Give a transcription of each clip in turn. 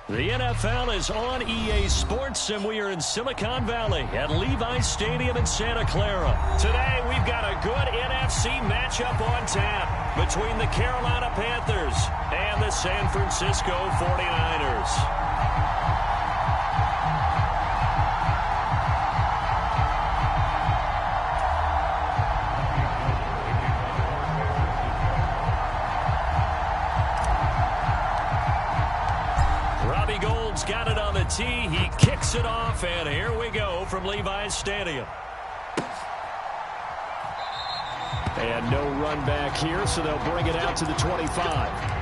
The NFL is on EA Sports, and we are in Silicon Valley at Levi's Stadium in Santa Clara. Today, we've got a good NFC matchup on tap between the Carolina Panthers and the San Francisco 49ers. Got it on the tee. He kicks it off, and here we go from Levi's Stadium. And no run back here, so they'll bring it out to the 25.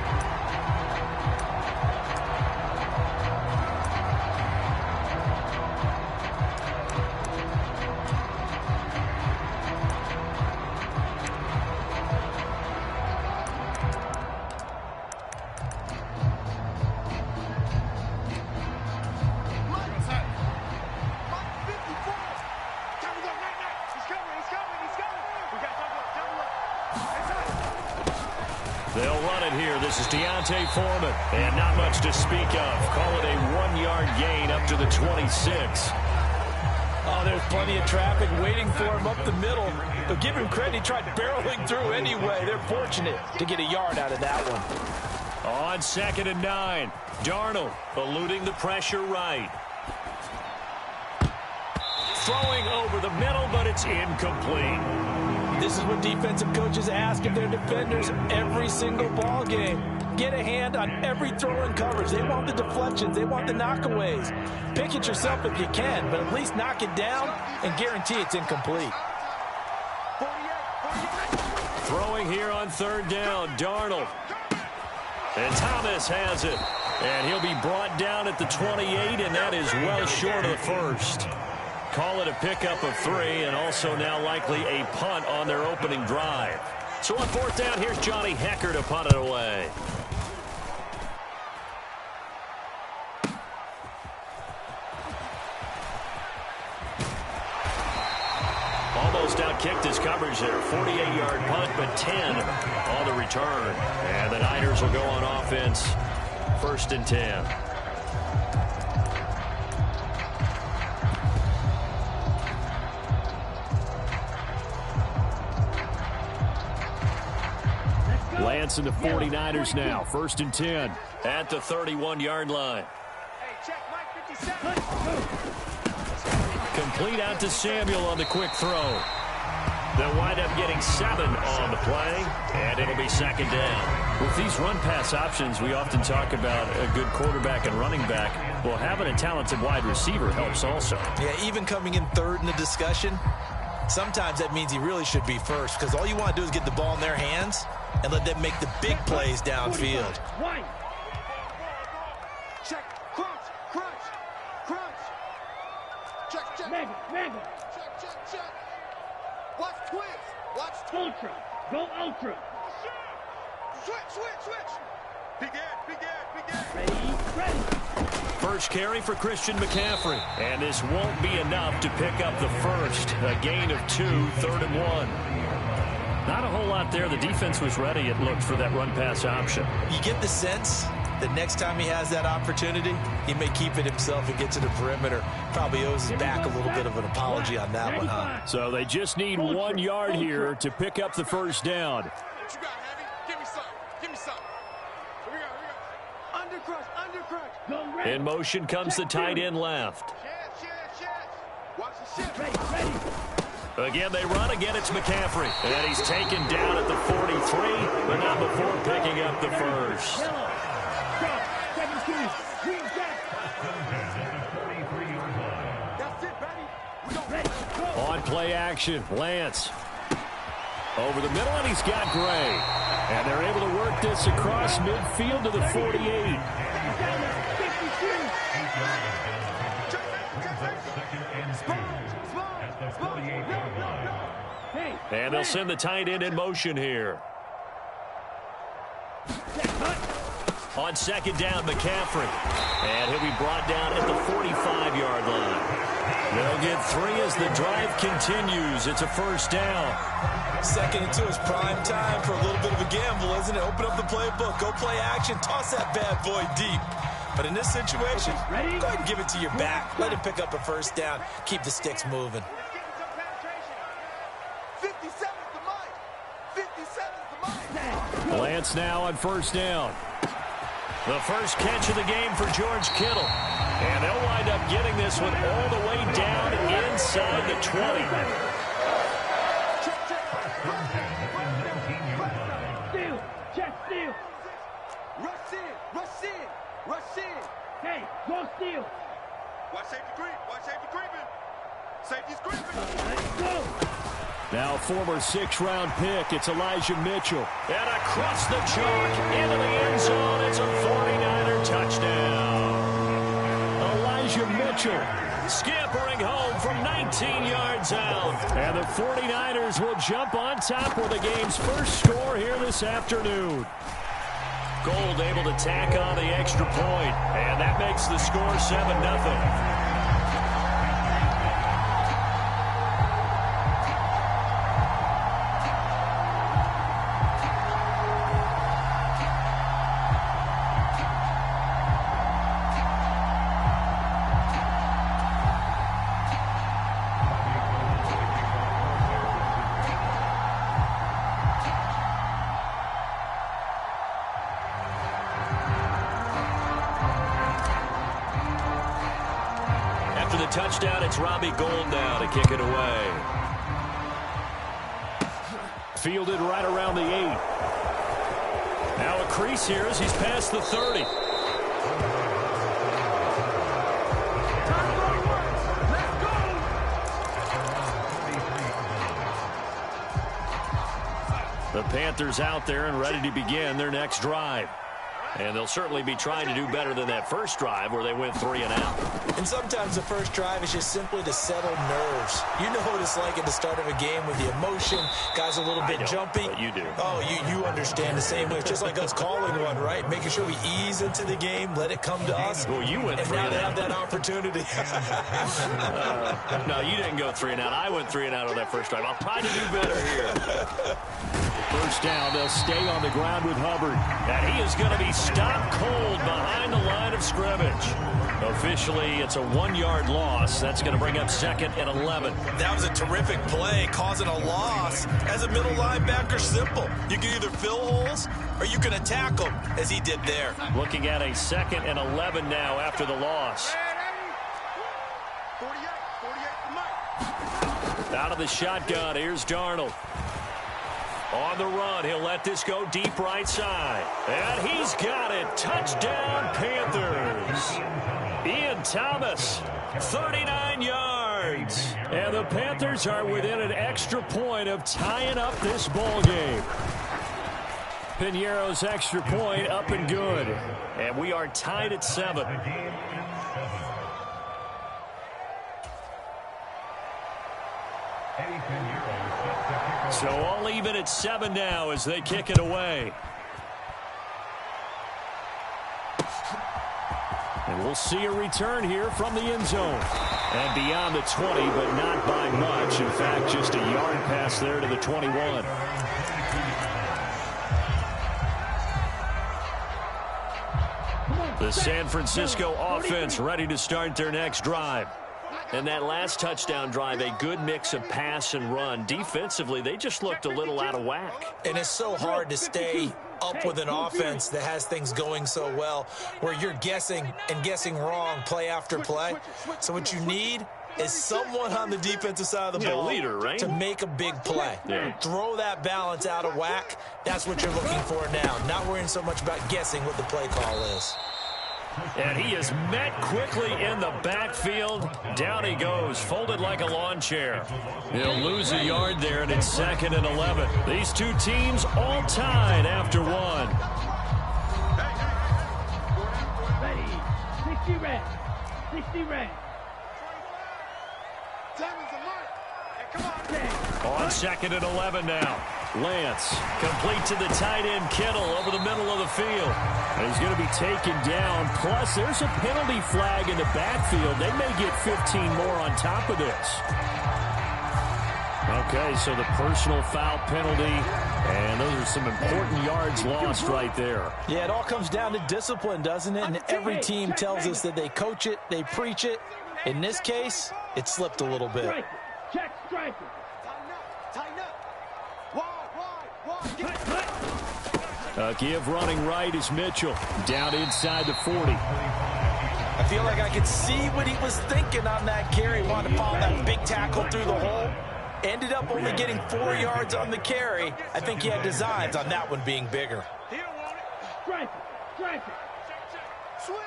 They'll run it here. This is Foreman, and not much to speak of. Call it a 1-yard gain up to the 26. Oh, there's plenty of traffic waiting for him up the middle. But give him credit, he tried barreling through anyway. They're fortunate to get a yard out of that one. On 2nd and 9, Darnold eluding the pressure right. Throwing over the middle, but it's incomplete. This is what defensive coaches ask of their defenders every single ball game. Get a hand on every throw in coverage. They want the deflections. They want the knockaways. Pick it yourself if you can, but at least knock it down and guarantee it's incomplete. Throwing here on 3rd down, Darnold. And Thomas has it. And he'll be brought down at the 28, and that is well short of the first. Call it a pickup of 3, and also now likely a punt on their opening drive. So on 4th down, here's Johnny Hecker to punt it away. Almost outkicked his coverage there. 48-yard punt, but 10 on the return. And the Niners will go on offense. 1st and 10. Lance and the 49ers now. 1st and 10 at the 31-yard line. Complete out to Samuel on the quick throw. They'll wind up getting 7 on the play, and it'll be 2nd down. With these run-pass options, we often talk about a good quarterback and running back. Well, having a talented wide receiver helps also. Yeah, even coming in 3rd in the discussion, sometimes that means he really should be 1st, because all you want to do is get the ball in their hands and let them make the big plays downfield. Check, crunch, crunch, crunch. Check, check. Mangle. Check. Watch twist. Watch twist. Ultra. Go ultra. Switch. Begin. Ready. First carry for Christian McCaffrey. And this won't be enough to pick up the first. A gain of 2, 3rd and 1. Not a whole lot there. The defense was ready, it looked, for that run-pass option. You get the sense that next time he has that opportunity, he may keep it himself and get to the perimeter. Probably owes his back a little bit of an apology on that one, huh? So they just need 1 yard here to pick up the first down. What you got, Heavy? Give me some. Here we go. Undercrush. In motion comes the tight end left. Watch the shift. Ready. Again, they run. Again, it's McCaffrey. And he's taken down at the 43, but not before picking up the first. On play action, Lance. Over the middle, and he's got Gray. And they're able to work this across midfield to the 48. And they'll send the tight end in motion here. On 2nd down, McCaffrey. And he'll be brought down at the 45-yard line. They'll get 3 as the drive continues. It's a 1st down. 2nd and 2 is prime time for a little bit of a gamble, isn't it? Open up the playbook. Go play action. Toss that bad boy deep. But in this situation, go ahead and give it to your back. Let him pick up a first down. Keep the sticks moving. 57's the mic. 57's the mic. Lance now on first down. The first catch of the game for George Kittle. And they'll wind up getting this one all the way down inside the 20. Steal. Check steal. Rush in. Rush in. Rush in. Hey, go steal. Watch safety creep. Watch safety creeping. Safety's creeping. Let's go. Now former 6th-round pick, it's Elijah Mitchell. And across the chalk into the end zone, it's a 49er touchdown. Elijah Mitchell scampering home from 19 yards out. And the 49ers will jump on top with the game's first score here this afternoon. Gold able to tack on the extra point, and that makes the score 7-0. Touchdown, it's Robbie Gould now to kick it away. Fielded right around the 8. Now a crease here as he's past the 30. The Panthers out there and ready to begin their next drive. And they'll certainly be trying to do better than that first drive where they went 3 and out. And sometimes the first drive is just simply to settle nerves. You know what it's like at the start of a game with the emotion. Guys a little bit jumpy. But you do. Oh, you understand the same way. It's just like us calling one, right? Making sure we ease into the game, let it come to us. Well, you went 3 and and now they out. have that opportunity. No, you didn't go 3 and out. I went 3 and out on that first drive. I'll try to do better here. First down, they'll stay on the ground with Hubbard. And he is going to be stopped cold behind the line of scrimmage. Officially, it's a 1-yard loss. That's going to bring up 2nd and 11. That was a terrific play, causing a loss. As a middle linebacker, simple. You can either fill holes or you can attack them, as he did there. Looking at a 2nd and 11 now after the loss. 48 for Mike. Out of the shotgun, here's Darnold. On the run, he'll let this go deep right side. And he's got it. Touchdown, Panthers. Ian Thomas, 39 yards. And the Panthers are within an extra point of tying up this ball game. Piñeiro's extra point up and good. And we are tied at 7. So all even at 7 now as they kick it away. And we'll see a return here from the end zone. And beyond the 20, but not by much. In fact, just a yard pass there to the 21. The San Francisco offense ready to start their next drive. And that last touchdown drive, a good mix of pass and run. Defensively, they just looked a little out of whack. And it's so hard to stay up with an offense that has things going so well, where you're guessing and guessing wrong play after play. So what you need is someone on the defensive side of the ball, leader, right? to make a big play. Yeah. Throw that balance out of whack. That's what you're looking for now. Not worrying so much about guessing what the play call is. And he is met quickly in the backfield. Down he goes, folded like a lawn chair. He'll lose a yard there, and it's 2nd and 11. These two teams all tied after 1. Ready. 60 red. 60 red. Come on. On 2nd and 11 now. Lance complete to the tight end Kittle over the middle of the field. And he's going to be taken down. Plus, there's a penalty flag in the backfield. They may get 15 more on top of this. Okay, so the personal foul penalty And those are some important yards lost right there. Yeah, it all comes down to discipline, doesn't it? And every team tells us that they coach it, they preach it. In this case, it slipped a little bit. Check striker. Tighten up. A give running right is Mitchell. Down inside the 40. I feel like I could see what he was thinking on that carry. Wanted to follow that big tackle through the hole. Ended up only getting 4 yards on the carry. I think he had designs on that one being bigger. He don't want it. Striker. Switch.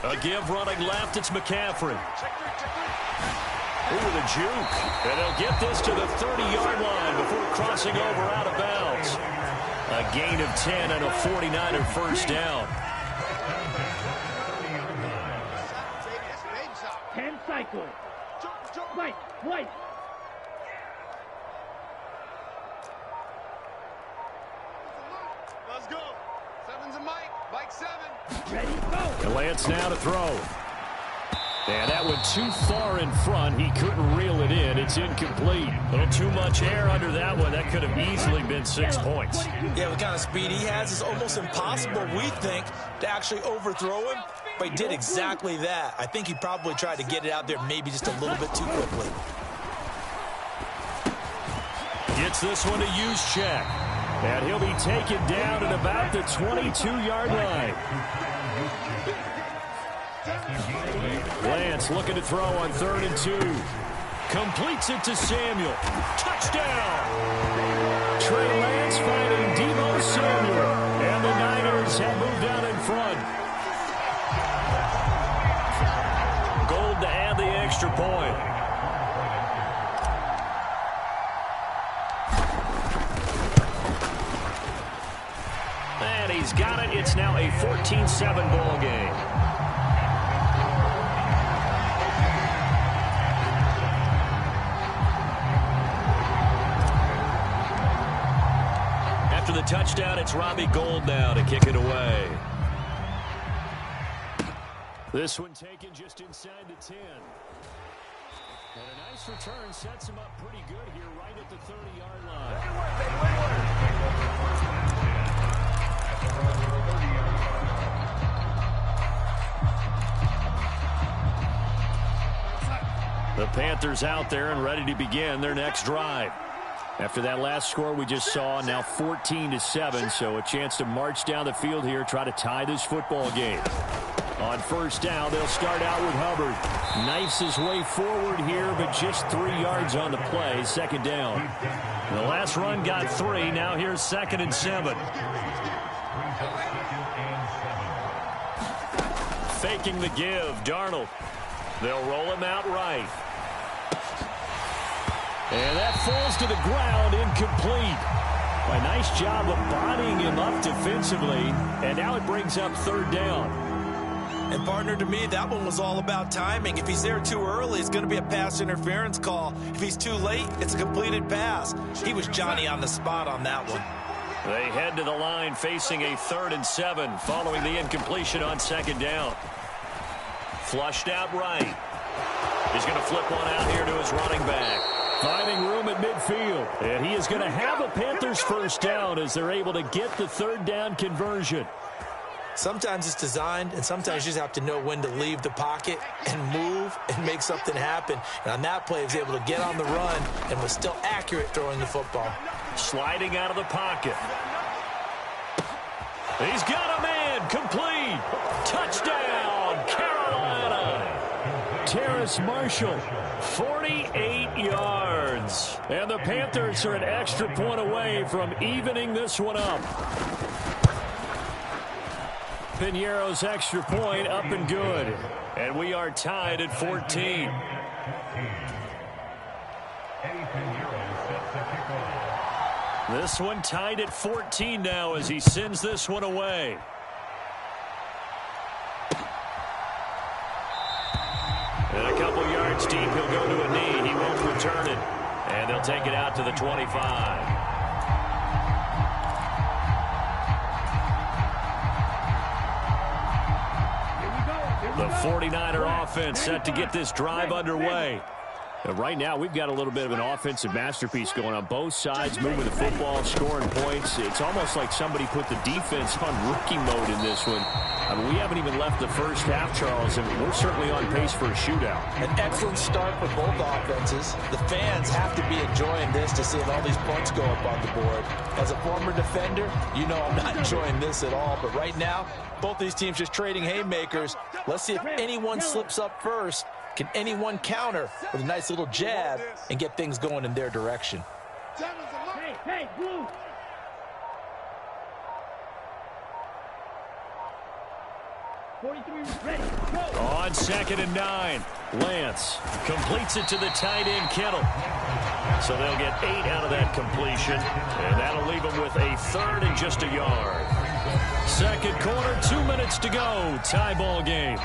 A give running left, it's McCaffrey. Ooh, the juke. And they'll get this to the 30-yard line before crossing over out of bounds. A gain of 10 and a 49er first down. 10 cycle. White. Let's go. 7's a Mike. Mike 7. Ready, go. And Lance now to throw. And that went too far in front. He couldn't reel it in. It's incomplete. A little too much air under that one. That could have easily been 6 points. Yeah, what kind of speed he has is almost impossible, we think, to actually overthrow him. But he did exactly that. I think he probably tried to get it out there maybe just a little bit too quickly. Gets this one to Juszczyk. And he'll be taken down at about the 22-yard line. Lance looking to throw on 3rd and 2. Completes it to Samuel. Touchdown! Trey Lance finding Deebo Samuel. And the Niners have moved out in front. Gold to add the extra point. And he's got it. It's now a 14-7 ball game. After the touchdown, it's Robbie Gould now to kick it away. This one taken just inside the 10. And a nice return sets him up pretty good here right at the 30-yard line. The Panthers out there and ready to begin their next drive. After that last score we just saw, now 14-7, so a chance to march down the field here, try to tie this football game. On first down, they'll start out with Hubbard. Knifes his way forward here, but just 3 yards on the play, 2nd down. The last run got 3, now here's 2nd and 7. Faking the give, Darnold. They'll roll him out right. And that falls to the ground, incomplete. A nice job of bodying him up defensively, and now it brings up 3rd down. And partner, to me, that one was all about timing. If he's there too early, it's going to be a pass interference call. If he's too late, it's a completed pass. He was Johnny on the spot on that one. They head to the line facing a 3rd and 7 following the incompletion on 2nd down. Flushed out right. He's going to flip one out here to his running back. Finding room at midfield. And he is going to have a Panthers first down as they're able to get the 3rd down conversion. Sometimes it's designed, and sometimes you just have to know when to leave the pocket and move and make something happen. And on that play, he was able to get on the run and was still accurate throwing the football. Sliding out of the pocket. He's got a man. Complete. Touchdown, Carolina. Terrace Marshall, 48 yards. And the Panthers are an extra point away from evening this one up. Piñeiro's extra point up and good. And we are tied at 14. This one tied at 14 now as he sends this one away. And a couple yards deep, he'll go to a knee. He won't return it. And they'll take it out to the 25. The 49er offense set to get this drive underway. Right now, we've got a little bit of an offensive masterpiece going on both sides, moving the football, scoring points. It's almost like somebody put the defense on rookie mode in this one. I mean, we haven't even left the first half, Charles, and we're certainly on pace for a shootout. An excellent start for both offenses. The fans have to be enjoying this to see all these points go up on the board. As a former defender, you know I'm not enjoying this at all. But right now, both these teams just trading haymakers. Let's see if anyone slips up first. Can anyone counter with a nice little jab and get things going in their direction? Hey, blue. Ready, go. On 2nd and 9, Lance completes it to the tight end, Kittle. So they'll get 8 out of that completion, and that'll leave them with a 3rd and just a yard. Second quarter, 2 minutes to go. Tie ball game.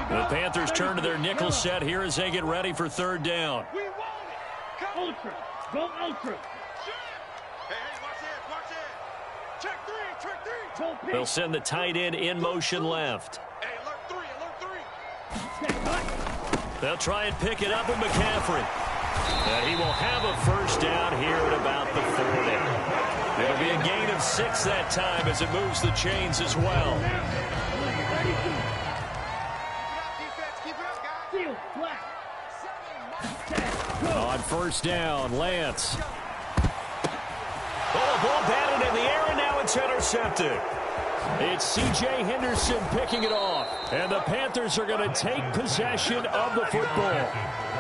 The Panthers turn to their nickel set here as they get ready for 3rd down. Ultra. Go ultra. They'll send the tight end in motion left. They'll try and pick it up with McCaffrey. And he will have a 1st down here at about the 40. It'll be a gain of 6 that time as it moves the chains as well. On 1st down, Lance. Oh, ball batted in the air, and now it's intercepted. It's C.J. Henderson picking it off, and the Panthers are going to take possession of the football.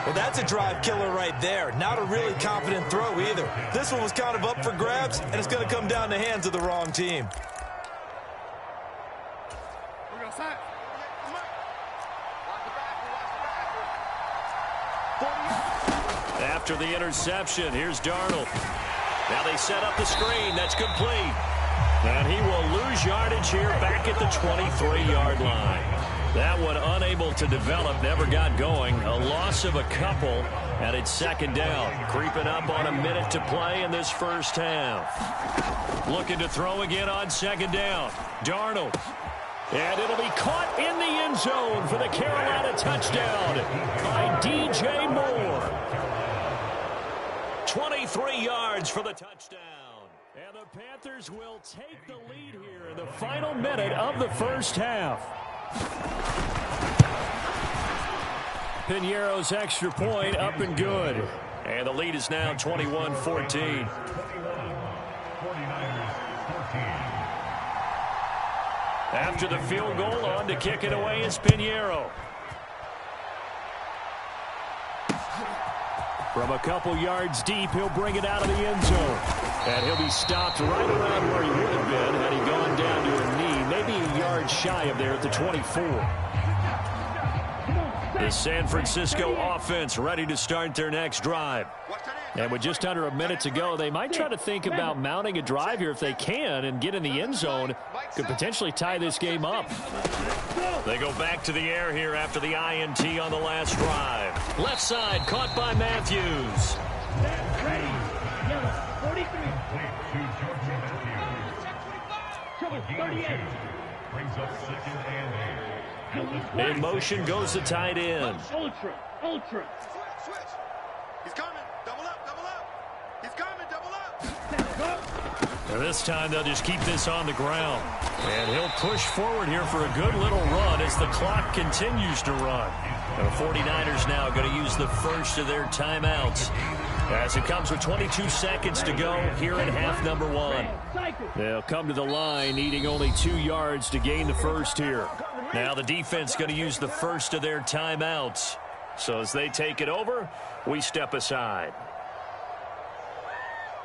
Well, that's a drive killer right there. Not a really confident throw either. This one was kind of up for grabs, and it's going to come down the hands of the wrong team. After the interception, here's Darnold. Now they set up the screen. That's complete. And he will lose yardage here back at the 23-yard line. That one unable to develop, never got going. A loss of a couple, and it's 2nd down. Creeping up on a minute to play in this first half. Looking to throw again on 2nd down. Darnold. And it'll be caught in the end zone for the Carolina touchdown by DJ Moore. 23 yards for the touchdown. And the Panthers will take the lead here in the final minute of the first half. Piñeiro's extra point up and good. And the lead is now 21-14. After the field goal, on to kick it away is Piñeiro. From a couple yards deep, he'll bring it out of the end zone. And he'll be stopped right around where he would have been had he gone down to a knee, maybe a yard shy of there at the 24. The San Francisco offense ready to start their next drive. And with just under a minute to go, they might try to think about mounting a drive here if they can and get in the end zone. Could potentially tie this game up. They go back to the air here after the INT on the last drive. Left side caught by Matthews. In motion goes the tight end. Ultra. He's coming. Double up. He's coming. Double up. And this time they'll just keep this on the ground. And he'll push forward here for a good little run as the clock continues to run. And the 49ers now going to use the first of their timeouts as it comes with 22 seconds to go here in half number 1. They'll come to the line needing only 2 yards to gain the first here. Now the defense going to use the first of their timeouts. So as they take it over, we step aside.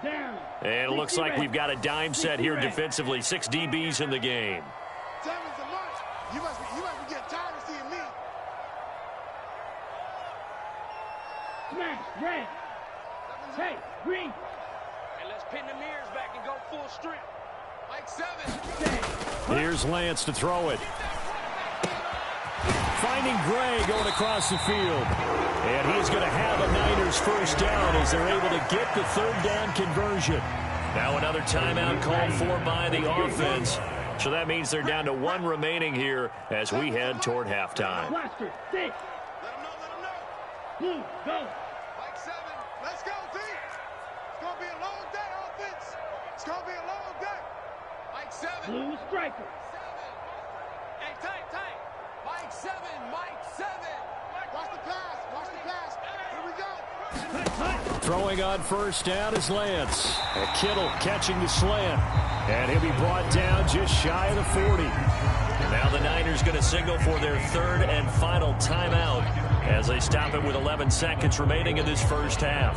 And it looks like we've got a dime set here defensively. 6 DBs in the game. You must be getting tired of seeing me. Smash, red. Hey, green. And let's pin the mirrors back and go full strength. Like 7. Here's Lance to throw it. Finding Gray going across the field. And he's going to have a Niners first down as they're able to get the 3rd down conversion. Now another timeout called for by the offense. So that means they're down to 1 remaining here as we head toward halftime. Blue, go. Mike 7, let's go, D. It's going to be a long day, offense. It's going to be a long day. Mike 7. Blue striker. 7. Hey, tight. Mike 7, Mike 7. Watch the pass, watch the pass. Here we go. Throwing on first down is Lance. And Kittle catching the slant. And he'll be brought down just shy of the 40. And now the Niners going to signal for their third and final timeout as they stop it with 11 seconds remaining in this first half.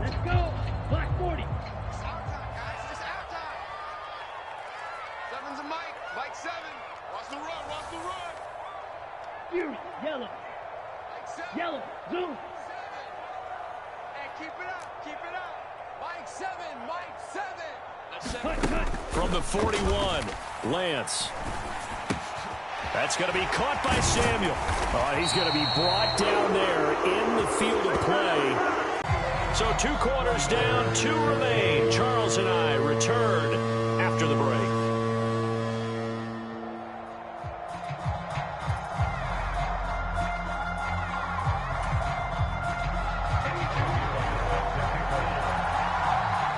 Let's go. Black 40. It's our time, guys. It's our time. 7's a Mike. Mike 7. Watch the run. Watch the run. Fury. Yellow. Mike 7. Yellow. Zoom. 7. Hey, keep it up. Keep it up. Mike 7. Mike 7. Cut. From the 41, Lance. That's going to be caught by Samuel. He's going to be brought down there in the field of play. So 2 quarters down, 2 remain. Charles and I return after the break.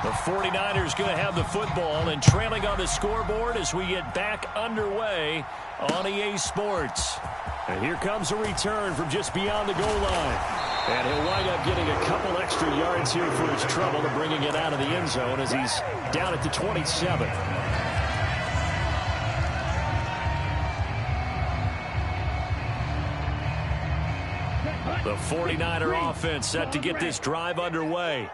The 49ers going to have the football and trailing on the scoreboard as we get back underway on EA Sports. And here comes a return from just beyond the goal line. And he'll wind up getting a couple extra yards here for his trouble and bringing it out of the end zone as he's down at the 27. The 49er offense set to get this drive underway.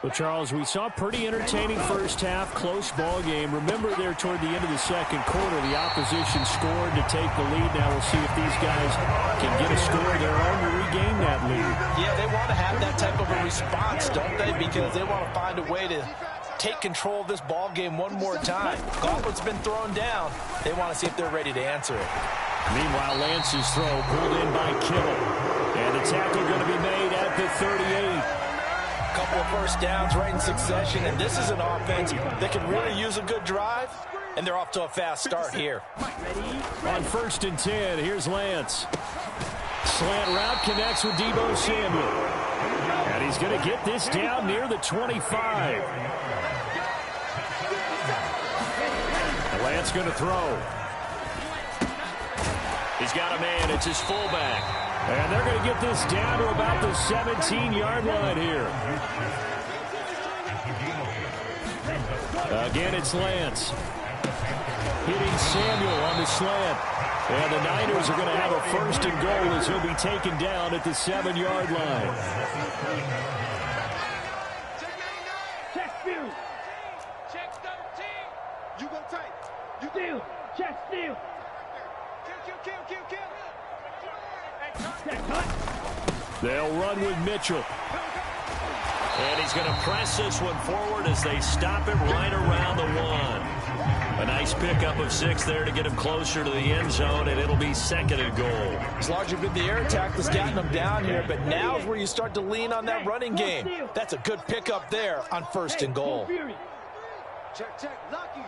Well, Charles, we saw a pretty entertaining first half, close ball game. Remember there toward the end of the second quarter, the opposition scored to take the lead. Now we'll see if these guys can get a score of their own to regain that lead. Yeah, they want to have that type of a response, don't they? Because they want to find a way to take control of this ball game one more time. Gauntlet's been thrown down. They want to see if they're ready to answer it. Meanwhile, Lance's throw pulled in by Kittle. And the tackle going to be made at the 38. Couple of first downs right in succession, and this is an offense that can really use a good drive, and they're off to a fast start here. On 1st and 10, here's Lance. Slant route connects with Deebo Samuel. And he's going to get this down near the 25. And Lance going to throw. He's got a man. It's his fullback. And they're going to get this down to about the 17-yard line here. Again, it's Lance. Hitting Samuel on the slant. And the Niners are going to have a 1st and goal as he'll be taken down at the 7-yard line. Check Fury. Check 13. You go tight. You steal. Check steal. Kill. They'll run with Mitchell. And he's going to press this one forward as they stop it right around the 1. A nice pickup of 6 there to get him closer to the end zone, and it'll be 2nd and goal. It's largely been the air attack that's gotten them down here, but now is where you start to lean on that running game. That's a good pickup there on 1st and goal. Check. Lucky.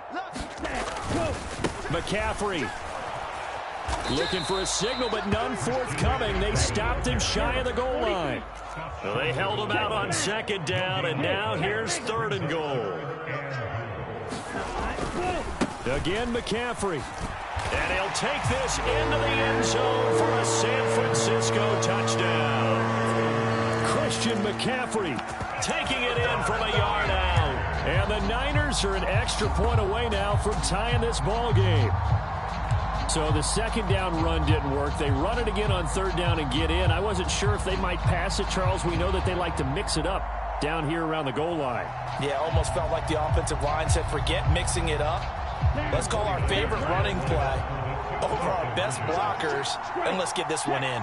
McCaffrey. Looking for a signal, but none forthcoming. They stopped him shy of the goal line. Well, they held him out on 2nd down, and now here's 3rd and goal. Again, McCaffrey. And he'll take this into the end zone for a San Francisco touchdown. Christian McCaffrey taking it in from a yard out. And the Niners are an extra point away now from tying this ball game. So the 2nd down run didn't work. They run it again on 3rd down and get in. I wasn't sure if they might pass it, Charles. We know that they like to mix it up down here around the goal line. Yeah, almost felt like the offensive line said, forget mixing it up. Let's call our favorite running play over our best blockers, and let's get this one in.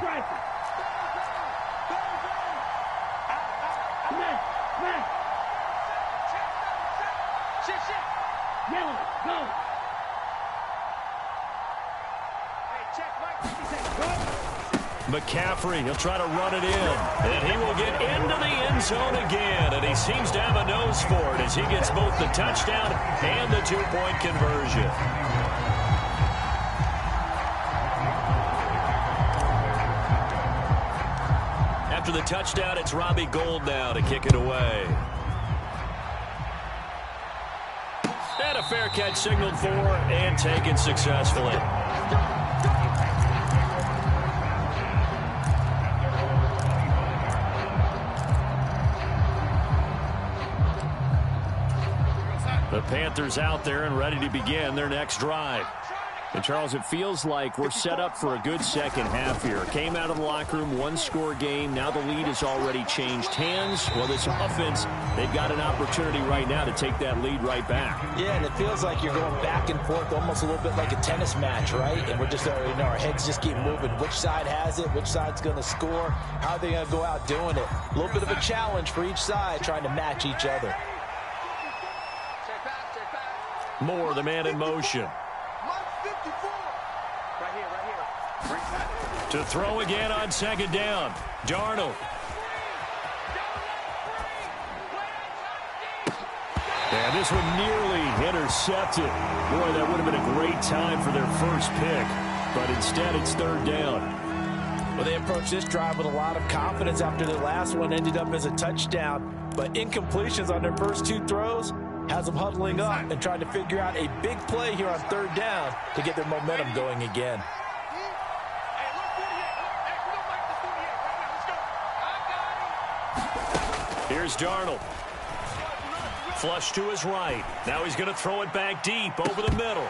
Yellow, go. McCaffrey, he'll try to run it in, and he will get into the end zone again, and he seems to have a nose for it as he gets both the touchdown and the 2-point conversion. after the touchdown, it's Robbie Gould now to kick it away. And a fair catch signaled for and taken successfully. The Panthers out there and ready to begin their next drive. And, Charles, it feels like we're set up for a good second half here. Came out of the locker room, one-score game. Now the lead has already changed hands. Well, this offense, they've got an opportunity right now to take that lead right back. Yeah, and it feels like you're going back and forth, almost a little bit like a tennis match, right? And we're just, our heads just keep moving. Which side has it? Which side's going to score? How are they going to go out doing it? A little bit of a challenge for each side, trying to match each other. Moore, the man in motion. To throw again on second down. Darnold. And this one nearly intercepted. Boy, that would have been a great time for their first pick. But instead, it's third down. Well, they approached this drive with a lot of confidence after their last one ended up as a touchdown. But incompletions on their first two throws has them huddling up and trying to figure out a big play here on third down to get their momentum going again. Here's Darnold. Flush to his right. Now he's going to throw it back deep over the middle.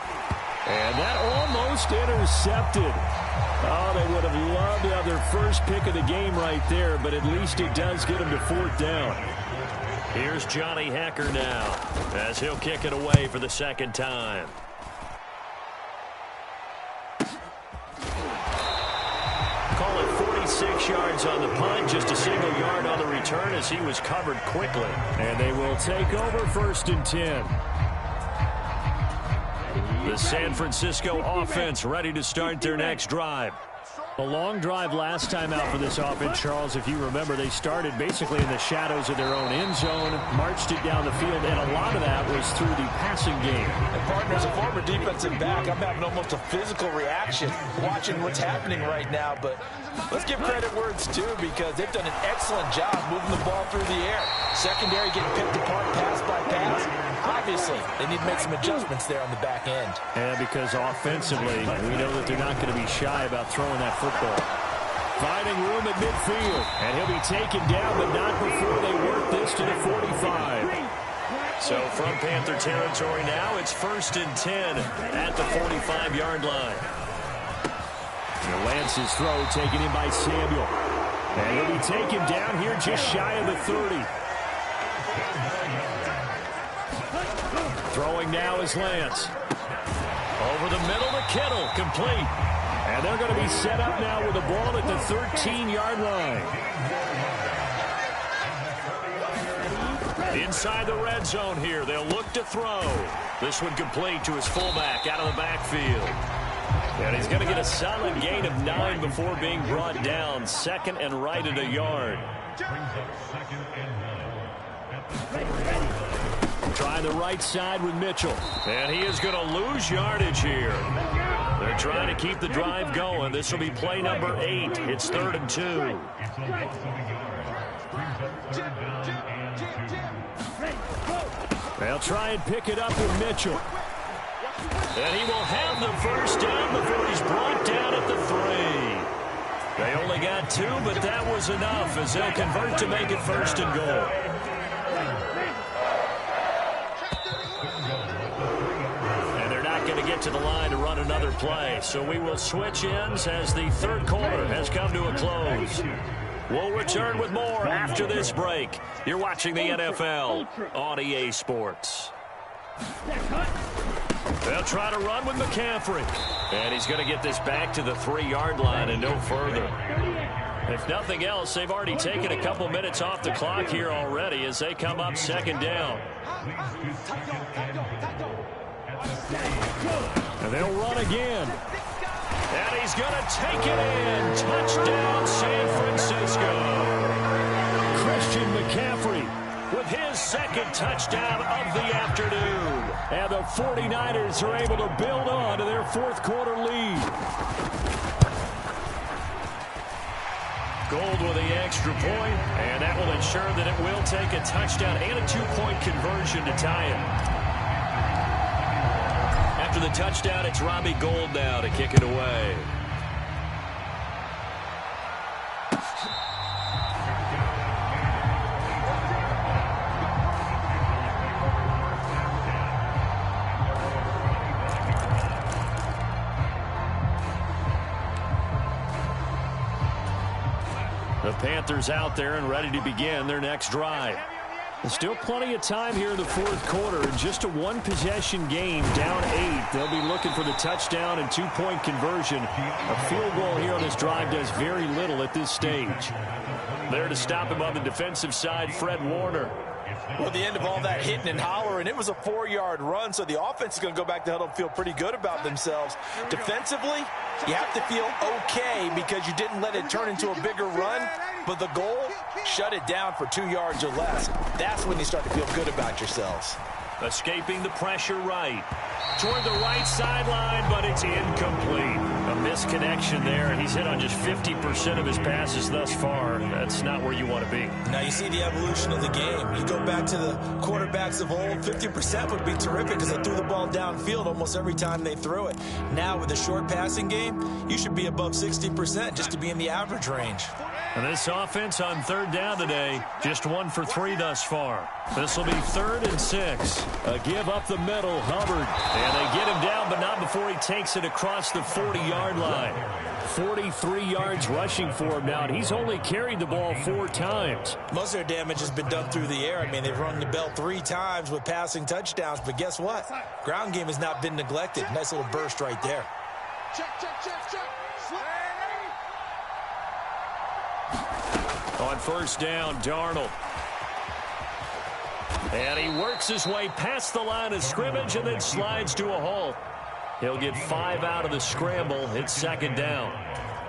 And that almost intercepted. Oh, they would have loved to have their first pick of the game right there, but at least it does get them to fourth down. Here's Johnny Hecker now as he'll kick it away for the second time. Call it 46 yards on the punt, just a single yard on the return as he was covered quickly. And they will take over first and 10. The San Francisco offense ready to start their next drive. A long drive last time out for this offense, Charles. If you remember, they started basically in the shadows of their own end zone, marched it down the field, and a lot of that was through the passing game. And partner, as a former defensive back, I'm having almost a physical reaction watching what's happening right now. But let's give credit where it's due, because they've done an excellent job moving the ball through the air. Secondary getting picked apart pass by pass. Obviously, they need to make some adjustments there on the back end. And because offensively, we know that they're not going to be shy about throwing that football. Finding room at midfield, and he'll be taken down, but not before they work this to the 45. So from Panther territory now, it's first and 10 at the 45-yard line. And Lance's throw taken in by Samuel. And he'll be taken down here just shy of the 30. Throwing now is Lance. Over the middle to Kittle, complete. And they're going to be set up now with the ball at the 13-yard line. Inside the red zone here, they'll look to throw. This one complete to his fullback out of the backfield. And he's going to get a solid gain of 9 before being brought down. Second and right at a yard. Trying the right side with Mitchell. And he is going to lose yardage here. They're trying to keep the drive going. This will be play number 8. It's 3rd and 2. They'll try and pick it up with Mitchell. And he will have the first down before he's brought down at the 3. They only got 2, but that was enough as they'll convert to make it 1st and goal. Going to get to the line to run another play, so we will switch ends as the third quarter has come to a close. We'll return with more after this break. You're watching the NFL on EA Sports. They'll try to run with McCaffrey, and he's going to get this back to the 3-yard line and no further. If nothing else, they've already taken a couple minutes off the clock here already as they come up second down. And they'll run again. And he's going to take it in. Touchdown, San Francisco. Christian McCaffrey with his second touchdown of the afternoon. And the 49ers are able to build on to their fourth quarter lead. Gold with the extra point, and that will ensure that it will take a touchdown and a two-point conversion to tie it. After the touchdown, it's Robbie Gould now to kick it away. The Panthers out there and ready to begin their next drive. There's still plenty of time here in the fourth quarter. Just a one-possession game, down 8. They'll be looking for the touchdown and two-point conversion. A field goal here on this drive does very little at this stage. There to stop him on the defensive side, Fred Warner. Well, at the end of all that hitting and hollering, it was a 4-yard run, so the offense is going to go back to huddle and feel pretty good about themselves. Defensively, you have to feel okay because you didn't let it turn into a bigger run, but the goal, shut it down for 2 yards or less. That's when you start to feel good about yourselves. Escaping the pressure right. Toward the right sideline, but it's incomplete. A misconnection there. He's hit on just 50% of his passes thus far. That's not where you want to be. Now you see the evolution of the game. You go back to the quarterbacks of old, 50% would be terrific because they threw the ball downfield almost every time they threw it. Now with the short passing game, you should be above 60% just to be in the average range. And this offense on third down today, just 1 for 3 thus far. This will be 3rd and 6. A give up the middle, Hubbard. And they get him down, but not before he takes it across the 40-yard line. 43 yards rushing for him now, and he's only carried the ball 4 times. Most of their damage has been done through the air. I mean, they've rung the bell 3 times with passing touchdowns, but guess what? Ground game has not been neglected. Nice little burst right there. Check. On first down, Darnold. And he works his way past the line of scrimmage and then slides to a halt. He'll get 5 out of the scramble. It's 2nd down.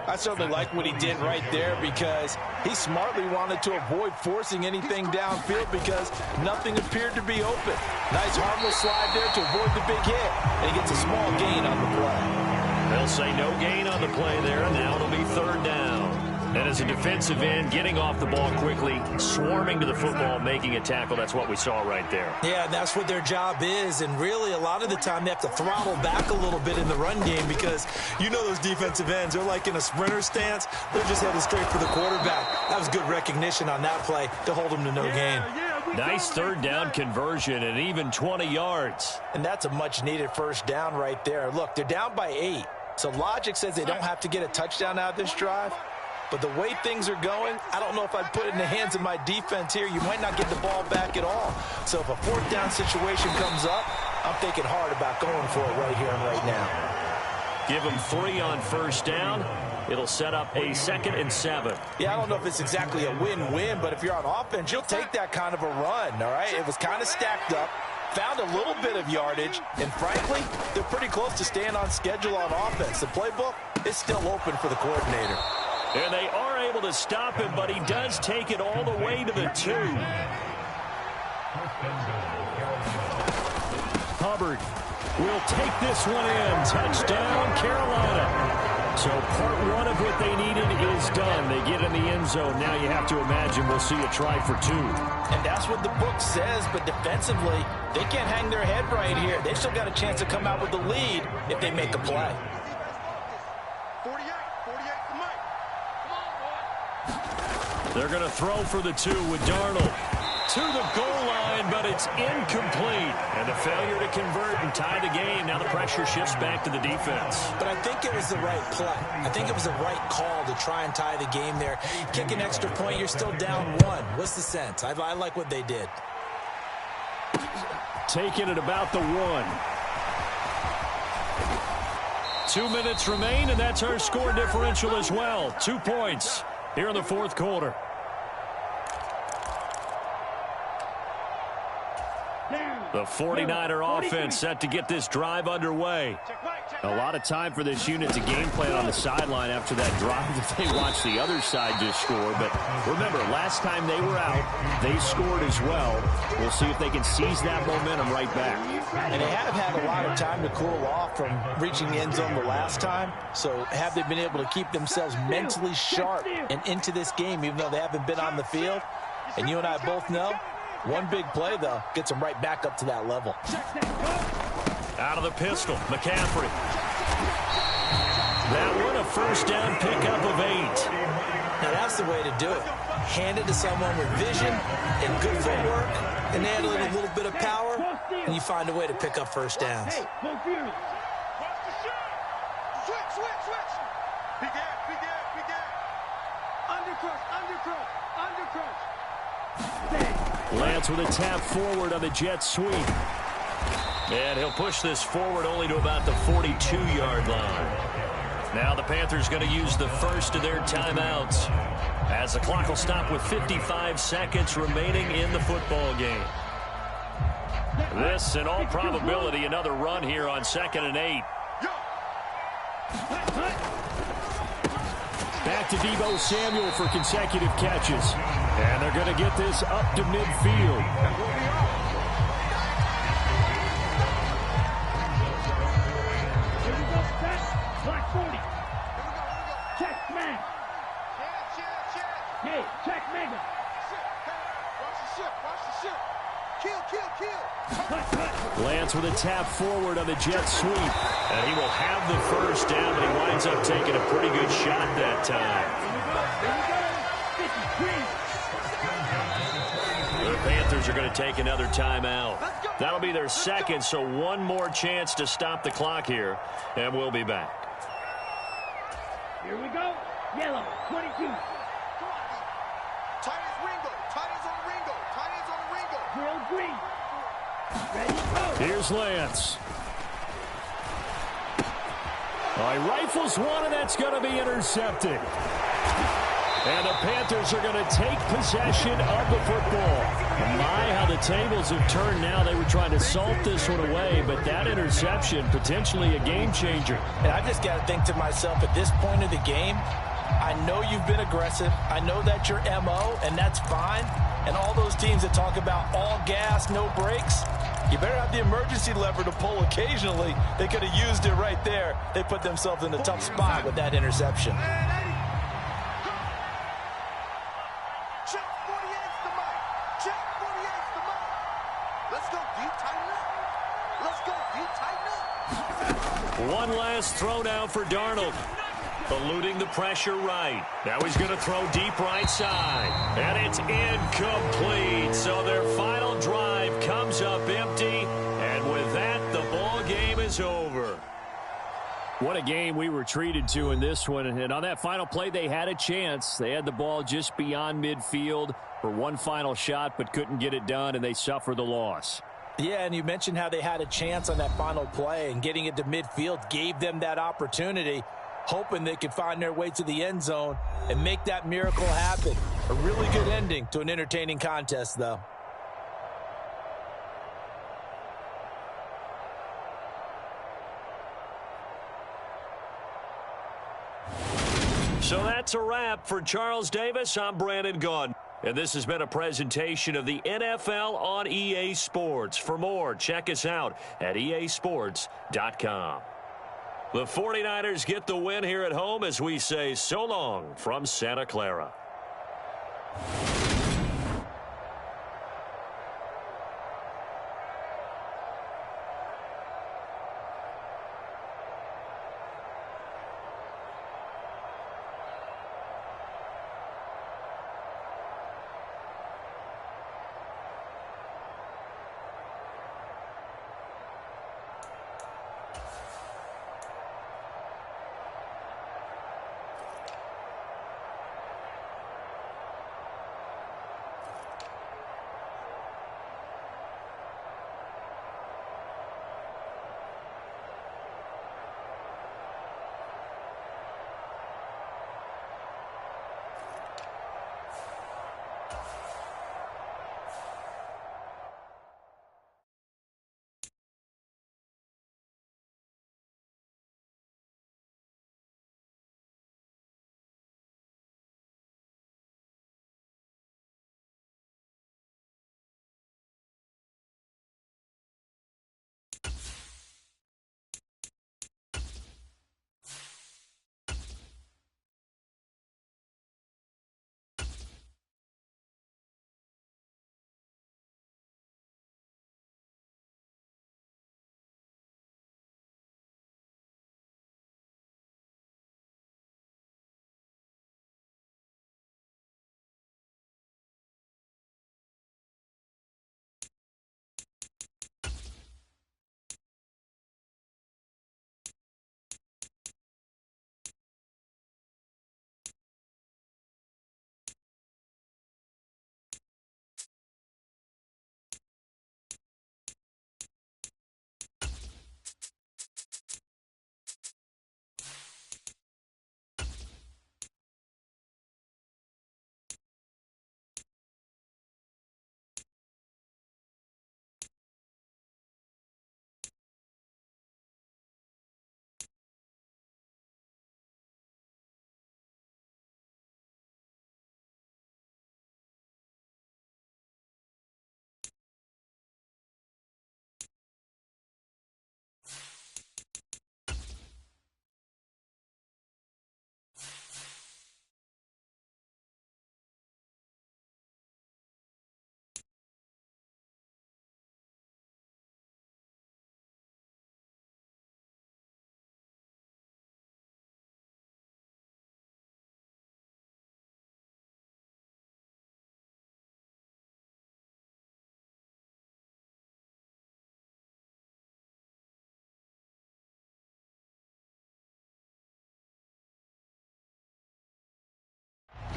I certainly like what he did right there because he smartly wanted to avoid forcing anything downfield because nothing appeared to be open. Nice harmless slide there to avoid the big hit, and he gets a small gain on the play. They'll say no gain on the play there, and now it'll be 3rd down. And as a defensive end, getting off the ball quickly, swarming to the football, making a tackle, that's what we saw right there. Yeah, and that's what their job is, and really a lot of the time they have to throttle back a little bit in the run game because you know those defensive ends, they're like in a sprinter stance, they're just headed straight for the quarterback. That was good recognition on that play to hold them to no gain. Nice 3rd down conversion and even 20 yards. And that's a much-needed first down right there. Look, they're down by 8, so logic says they don't have to get a touchdown out of this drive. But the way things are going, I don't know if I'd put it in the hands of my defense here. You might not get the ball back at all. So if a 4th down situation comes up, I'm thinking hard about going for it right here and right now. Give them 3 on first down. It'll set up a 2nd and 7. Yeah, I don't know if it's exactly a win-win, but if you're on offense, you'll take that kind of a run, all right? It was kind of stacked up. Found a little bit of yardage, and frankly, they're pretty close to staying on schedule on offense. The playbook is still open for the coordinator. And they are able to stop him, but he does take it all the way to the 2. Hubbard will take this one in. Touchdown, Carolina. So part 1 of what they needed is done. They get in the end zone. Now you have to imagine we'll see a try for 2. And that's what the book says, but defensively, they can't hang their head right here. They've still got a chance to come out with the lead if they make a play. They're going to throw for the 2 with Darnold. To the goal line, but it's incomplete. And a failure to convert and tie the game. Now the pressure shifts back to the defense. But I think it was the right play. I think it was the right call to try and tie the game there. Kick an extra point, you're still down 1. What's the sense? I like what they did. Taking it about the 1. 2 minutes remain, and that's our score differential as well. 2 points here in the fourth quarter. The 49er offense set to get this drive underway. A lot of time for this unit to game plan on the sideline after that drive that they watched the other side just score. But remember, last time they were out, they scored as well. We'll see if they can seize that momentum right back. And they have had a lot of time to cool off from reaching the end zone the last time. So have they been able to keep themselves mentally sharp and into this game, even though they haven't been on the field? And you and I both know, one big play, though, gets them right back up to that level. Out of the pistol, McCaffrey. That one, a first down pickup of 8. Now, that's the way to do it. Hand it to someone with vision and good footwork, and add a little bit of power, and you find a way to pick up first downs. Hey, go Fury. Switch. Begin. Undercrush. Lance with a tap forward on the jet sweep. And he'll push this forward only to about the 42-yard line. Now the Panthers going to use the first of their timeouts, as the clock will stop with 55 seconds remaining in the football game. This, in all probability, another run here on 2nd and 8. Back to Deebo Samuel for consecutive catches. And they're going to get this up to midfield. Black 40. Check man. Hey, check mega. Watch the ship. Kill. Lance with a tap forward on the jet sweep. And he will have the first down, but he winds up taking a pretty good shot that time. The Panthers are going to take another timeout. That'll be their second, so one more chance to stop the clock here, and we'll be back. Here we go. Yellow, 22. Tight ends on the Ringo. Drill green. Ready, go. Here's Lance. All right, rifles one, and that's going to be intercepted. And the Panthers are going to take possession of the football. My, how the tables have turned now. They were trying to salt this one away, but that interception, potentially a game changer. And I just got to think to myself, at this point of the game, I know you've been aggressive. I know that's your MO, and that's fine. And all those teams that talk about all gas, no brakes, you better have the emergency lever to pull occasionally. They could have used it right there. They put themselves in a tough spot with that interception. Check 48's the mic. Check 48's the mic. Let's go deep, tighten up. One last throw now for Darnold. Eluding the pressure right. Now he's going to throw deep right side. And it's incomplete. So their final drive comes up empty. And with that, the ball game is over. What a game we were treated to in this one. And on that final play, they had a chance. They had the ball just beyond midfield for one final shot, but couldn't get it done, and they suffer the loss. Yeah, and you mentioned how they had a chance on that final play, and getting it to midfield gave them that opportunity, hoping they could find their way to the end zone and make that miracle happen. A really good ending to an entertaining contest, though. So that's a wrap for Charles Davis. I'm Brandon Gaudin. And this has been a presentation of the NFL on EA Sports. For more, check us out at easports.com. The 49ers get the win here at home as we say so long from Santa Clara.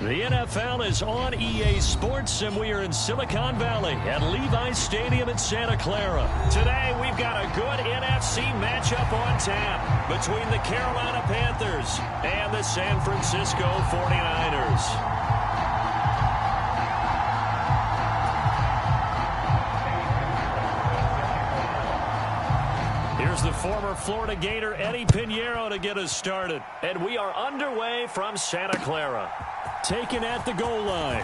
The NFL is on EA Sports, and we are in Silicon Valley at Levi's Stadium in Santa Clara. Today, we've got a good NFC matchup on tap between the Carolina Panthers and the San Francisco 49ers. Here's the former Florida Gator Eddie Pinheiro to get us started. And we are underway from Santa Clara. Taken at the goal line.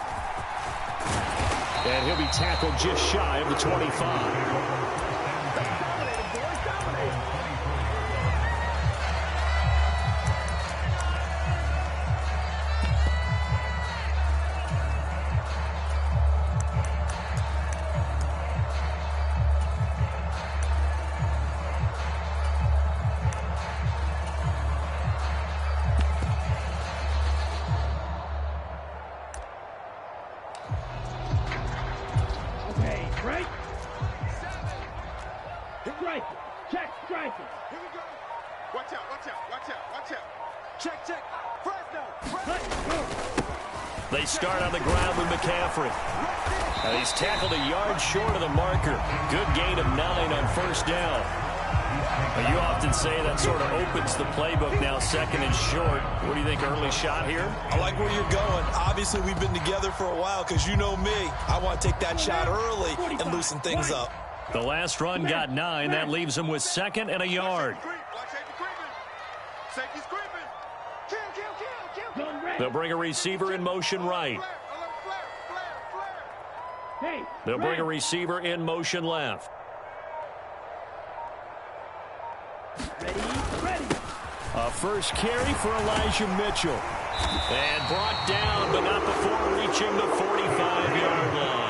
And he'll be tackled just shy of the 25. They start on the ground with McCaffrey. He's tackled a yard short of the marker. Good gain of 9 on first down. You often say that sort of opens the playbook now, second and short. What do you think, early shot here? I like where you're going. Obviously, we've been together for a while because you know me. I want to take that shot early and loosen things up. The last run got 9. That leaves him with second and a yard. They'll bring a receiver in motion right. They'll bring a receiver in motion left. A first carry for Elijah Mitchell. And brought down, but not before reaching the 45-yard line.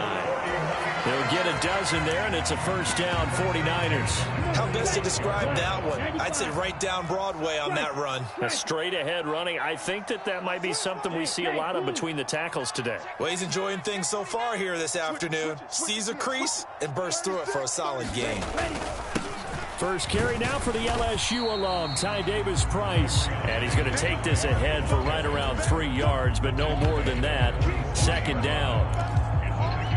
They'll get a dozen there, and it's a first down, 49ers. How best to describe that one? I'd say right down Broadway on that run. A straight-ahead running. I think that might be something we see a lot of between the tackles today. Well, he's enjoying things so far here this afternoon. Sees a crease and bursts through it for a solid gain. First carry now for the LSU alum, Ty Davis-Price. And he's going to take this ahead for right around 3 yards, but no more than that. Second down.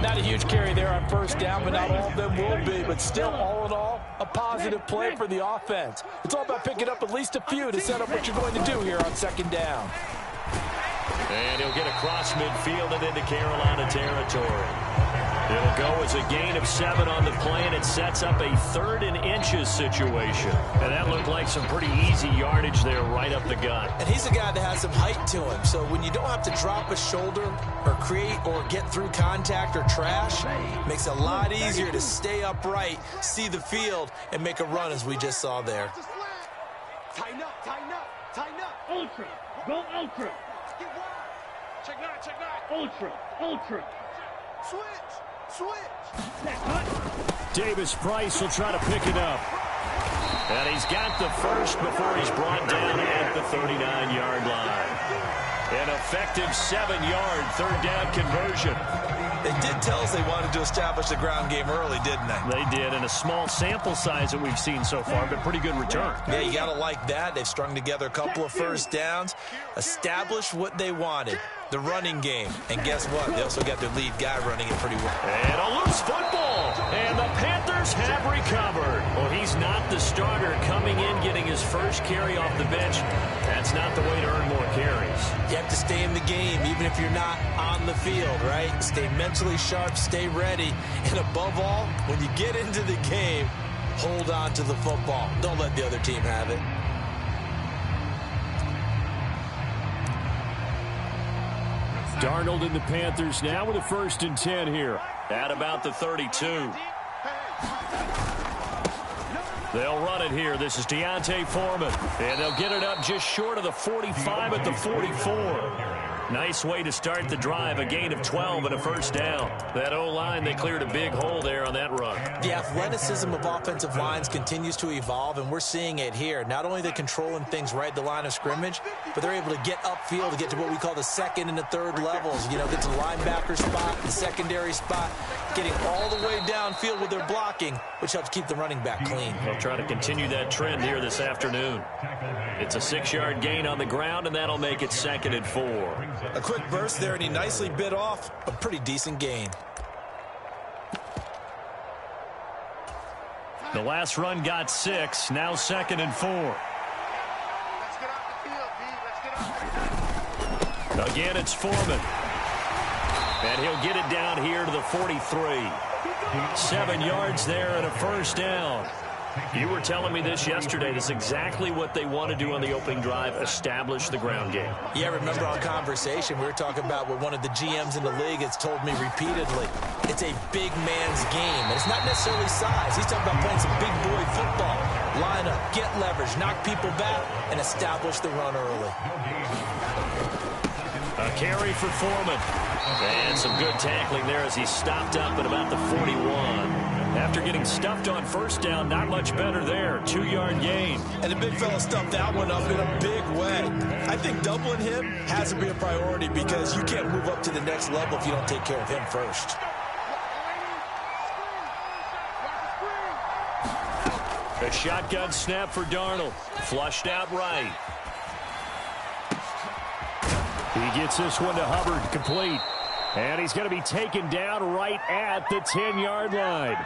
Not a huge carry there on first down, but not all of them will be. But still, all in all, a positive play for the offense. It's all about picking up at least a few to set up what you're going to do here on second down. And he'll get across midfield and into Carolina territory. It'll go as a gain of 7 on the play, and it sets up a 3rd and inches situation. And that looked like some pretty easy yardage there right up the gut. And he's a guy that has some height to him, so when you don't have to drop a shoulder or create or get through contact or trash, it makes it a lot easier to stay upright, see the field, and make a run as we just saw there. Tighten up, tighten up, tighten up. Ultra, go ultra. Check 9, check 9. Ultra, ultra. Switch. Davis-Price will try to pick it up. And he's got the first before he's brought down at the 39-yard line. An effective 7-yard third down conversion. They did tell us they wanted to establish the ground game early, didn't they? They did, and a small sample size that we've seen so far, but pretty good return. Yeah, you got to like that. They've strung together a couple of first downs, established what they wanted, the running game. And guess what? They also got their lead guy running it pretty well. And a loose football, and the Panthers have recovered. Well, he's not the starter coming in, getting his first carry off the bench. That's not the way to earn more carries. You have to stay in the game, even if you're not on the field, right? Stay mentally sharp, stay ready, and above all, when you get into the game, hold on to the football. Don't let the other team have it. Darnold and the Panthers now with a 1st and 10 here at about the 32. They'll run it here. This is Deontay Foreman. And they'll get it up just short of the 45 at the 44. Nice way to start the drive. A gain of 12 and a first down. That O-line, they cleared a big hole there on that run. The athleticism of offensive lines continues to evolve, and we're seeing it here. Not only are they controlling things right at the line of scrimmage, but they're able to get upfield to get to what we call the second and the third levels. You know, get to the linebacker spot, the secondary spot. getting all the way downfield with their blocking, which helps keep the running back clean. They'll try to continue that trend here this afternoon. It's a 6-yard gain on the ground, and that'll make it 2nd and 4. A quick burst there, and he nicely bit off a pretty decent gain. The last run got 6, now 2nd and 4. Let's get off the field, D. Let's get off. Again, it's Foreman. And he'll get it down here to the 43. 7 yards there and a first down. You were telling me this yesterday. This is exactly what they want to do on the opening drive, establish the ground game. Yeah, remember our conversation? We were talking about what one of the GMs in the league has told me repeatedly. It's a big man's game, and it's not necessarily size. He's talking about playing some big boy football. Line up, get leverage, knock people back, and establish the run early. A carry for Foreman. And some good tackling there as he stopped up at about the 41. After getting stuffed on first down, not much better there. 2-yard gain. And the big fella stuffed that one up in a big way. I think doubling him has to be a priority because you can't move up to the next level if you don't take care of him first. A shotgun snap for Darnold. Flushed out right. He gets this one to Hubbard, complete. And he's going to be taken down right at the 10-yard line.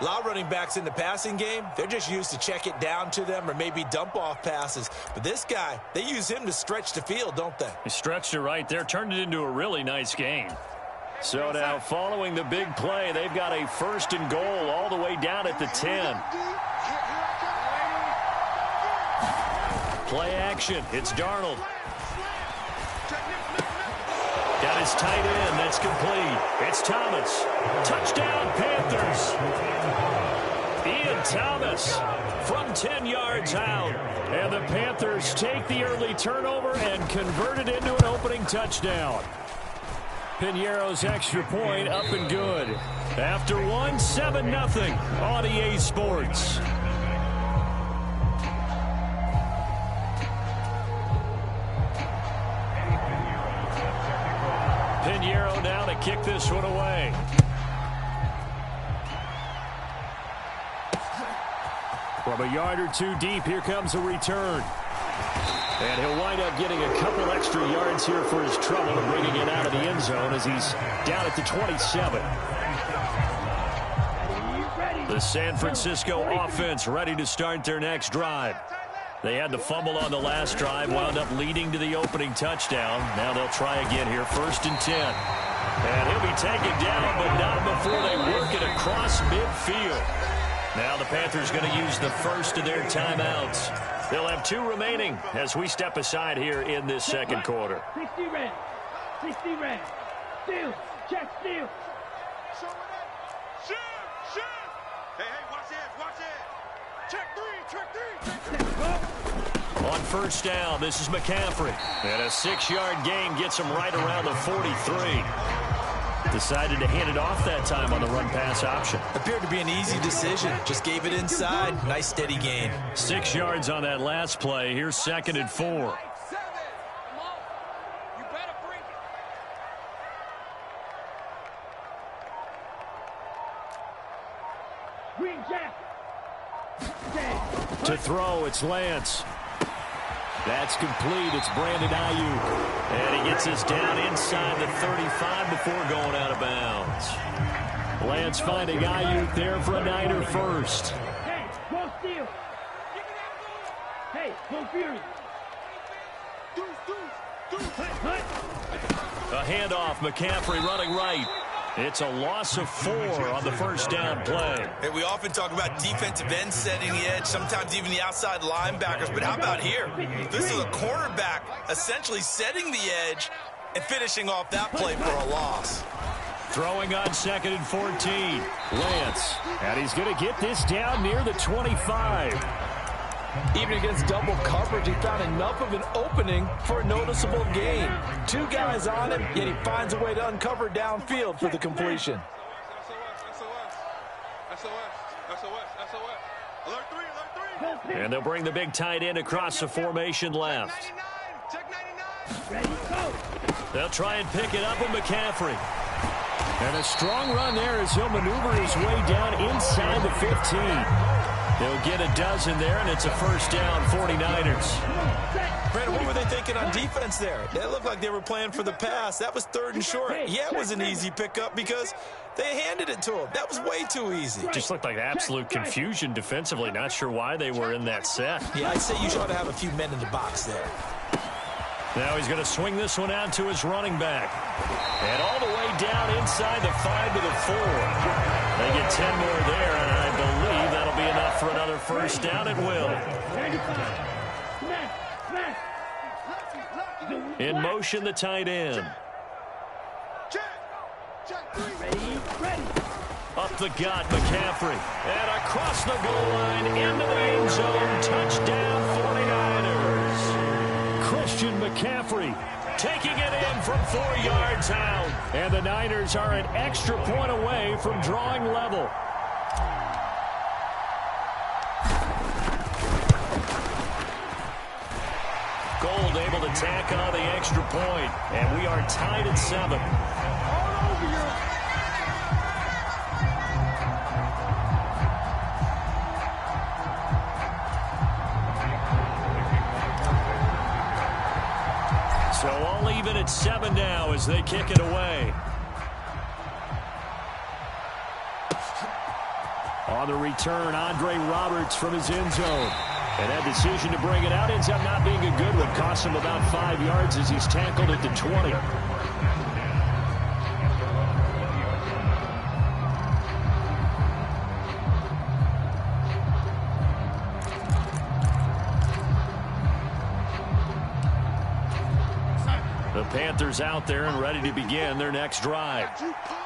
A lot of running backs in the passing game, they're just used to check it down to them or maybe dump off passes. But this guy, they use him to stretch the field, don't they? He stretched it right there, turned it into a really nice gain. So now following the big play, they've got a 1st and goal all the way down at the 10. Play action. It's Darnold. Got his tight end. That's complete. It's Thomas. Touchdown, Panthers. Ian Thomas from 10 yards out. And the Panthers take the early turnover and convert it into an opening touchdown. Piñeiro's extra point up and good. After one, 7-0 on EA Sports. Piñeiro now to kick this one away. From a yard or two deep, here comes a return. And he'll wind up getting a couple extra yards here for his trouble and bringing it out of the end zone as he's down at the 27. The San Francisco offense ready to start their next drive. They had the fumble on the last drive, wound up leading to the opening touchdown. Now they'll try again here, 1st and 10. And he'll be taken down, but not before they work it across midfield. Now the Panthers going to use the first of their timeouts. They'll have 2 remaining as we step aside here in this second quarter. 60 red. 60 red. Steal. Check steal. Shoot! Hey, watch it! Check 3! On first down, this is McCaffrey. And a 6-yard gain gets him right around the 43. Decided to hand it off that time on the run-pass option. Appeared to be an easy decision. Just gave it inside. Nice steady gain. 6 yards on that last play. Here's 2nd and 4. You better bring it. Green Jack. To throw, it's Lance. That's complete. It's Brandon Ayuk. And he gets us down inside the 35 before going out of bounds. Lance finding Ayuk there for a Niner first. Hey, go steal. Hey, go Fury. A handoff, McCaffrey running right. It's a loss of 4 on the first down play. Hey, we often talk about defensive ends setting the edge, sometimes even the outside linebackers. But how about here? This is a cornerback essentially setting the edge and finishing off that play for a loss. Throwing on 2nd and 14. Lance. And he's going to get this down near the 25. Even against double coverage, he found enough of an opening for a noticeable gain. 2 guys on him, yet he finds a way to uncover downfield for the completion. And they'll bring the big tight end across the formation left. Ready, go. They'll try and pick it up with McCaffrey. And a strong run there as he'll maneuver his way down inside the 15. He'll get a dozen there, and it's a first down, 49ers. Brandon, what were they thinking on defense there? They looked like they were playing for the pass. That was 3rd and short. Yeah, it was an easy pickup because they handed it to him. That was way too easy. Just looked like absolute confusion defensively. Not sure why they were in that set. Yeah, I'd say you ought to have a few men in the box there. Now he's going to swing this one out to his running back. And all the way down inside the 5 to the 4. They get 10 more there, and I believe that'll be enough for another first down at will. In motion, the tight end. Up the gut, McCaffrey. And across the goal line, into the end zone. Touchdown, 49ers. Christian McCaffrey taking it in from 4 yards out. And the Niners are an extra point away from drawing level. Gold able to tack on the extra point. And we are tied at 7. So all even at 7 now as they kick it away. On the return, Andre Roberts from his end zone. And that decision to bring it out ends up not being a good one. Costs him about 5 yards as he's tackled at the 20. The Panthers out there and ready to begin their next drive.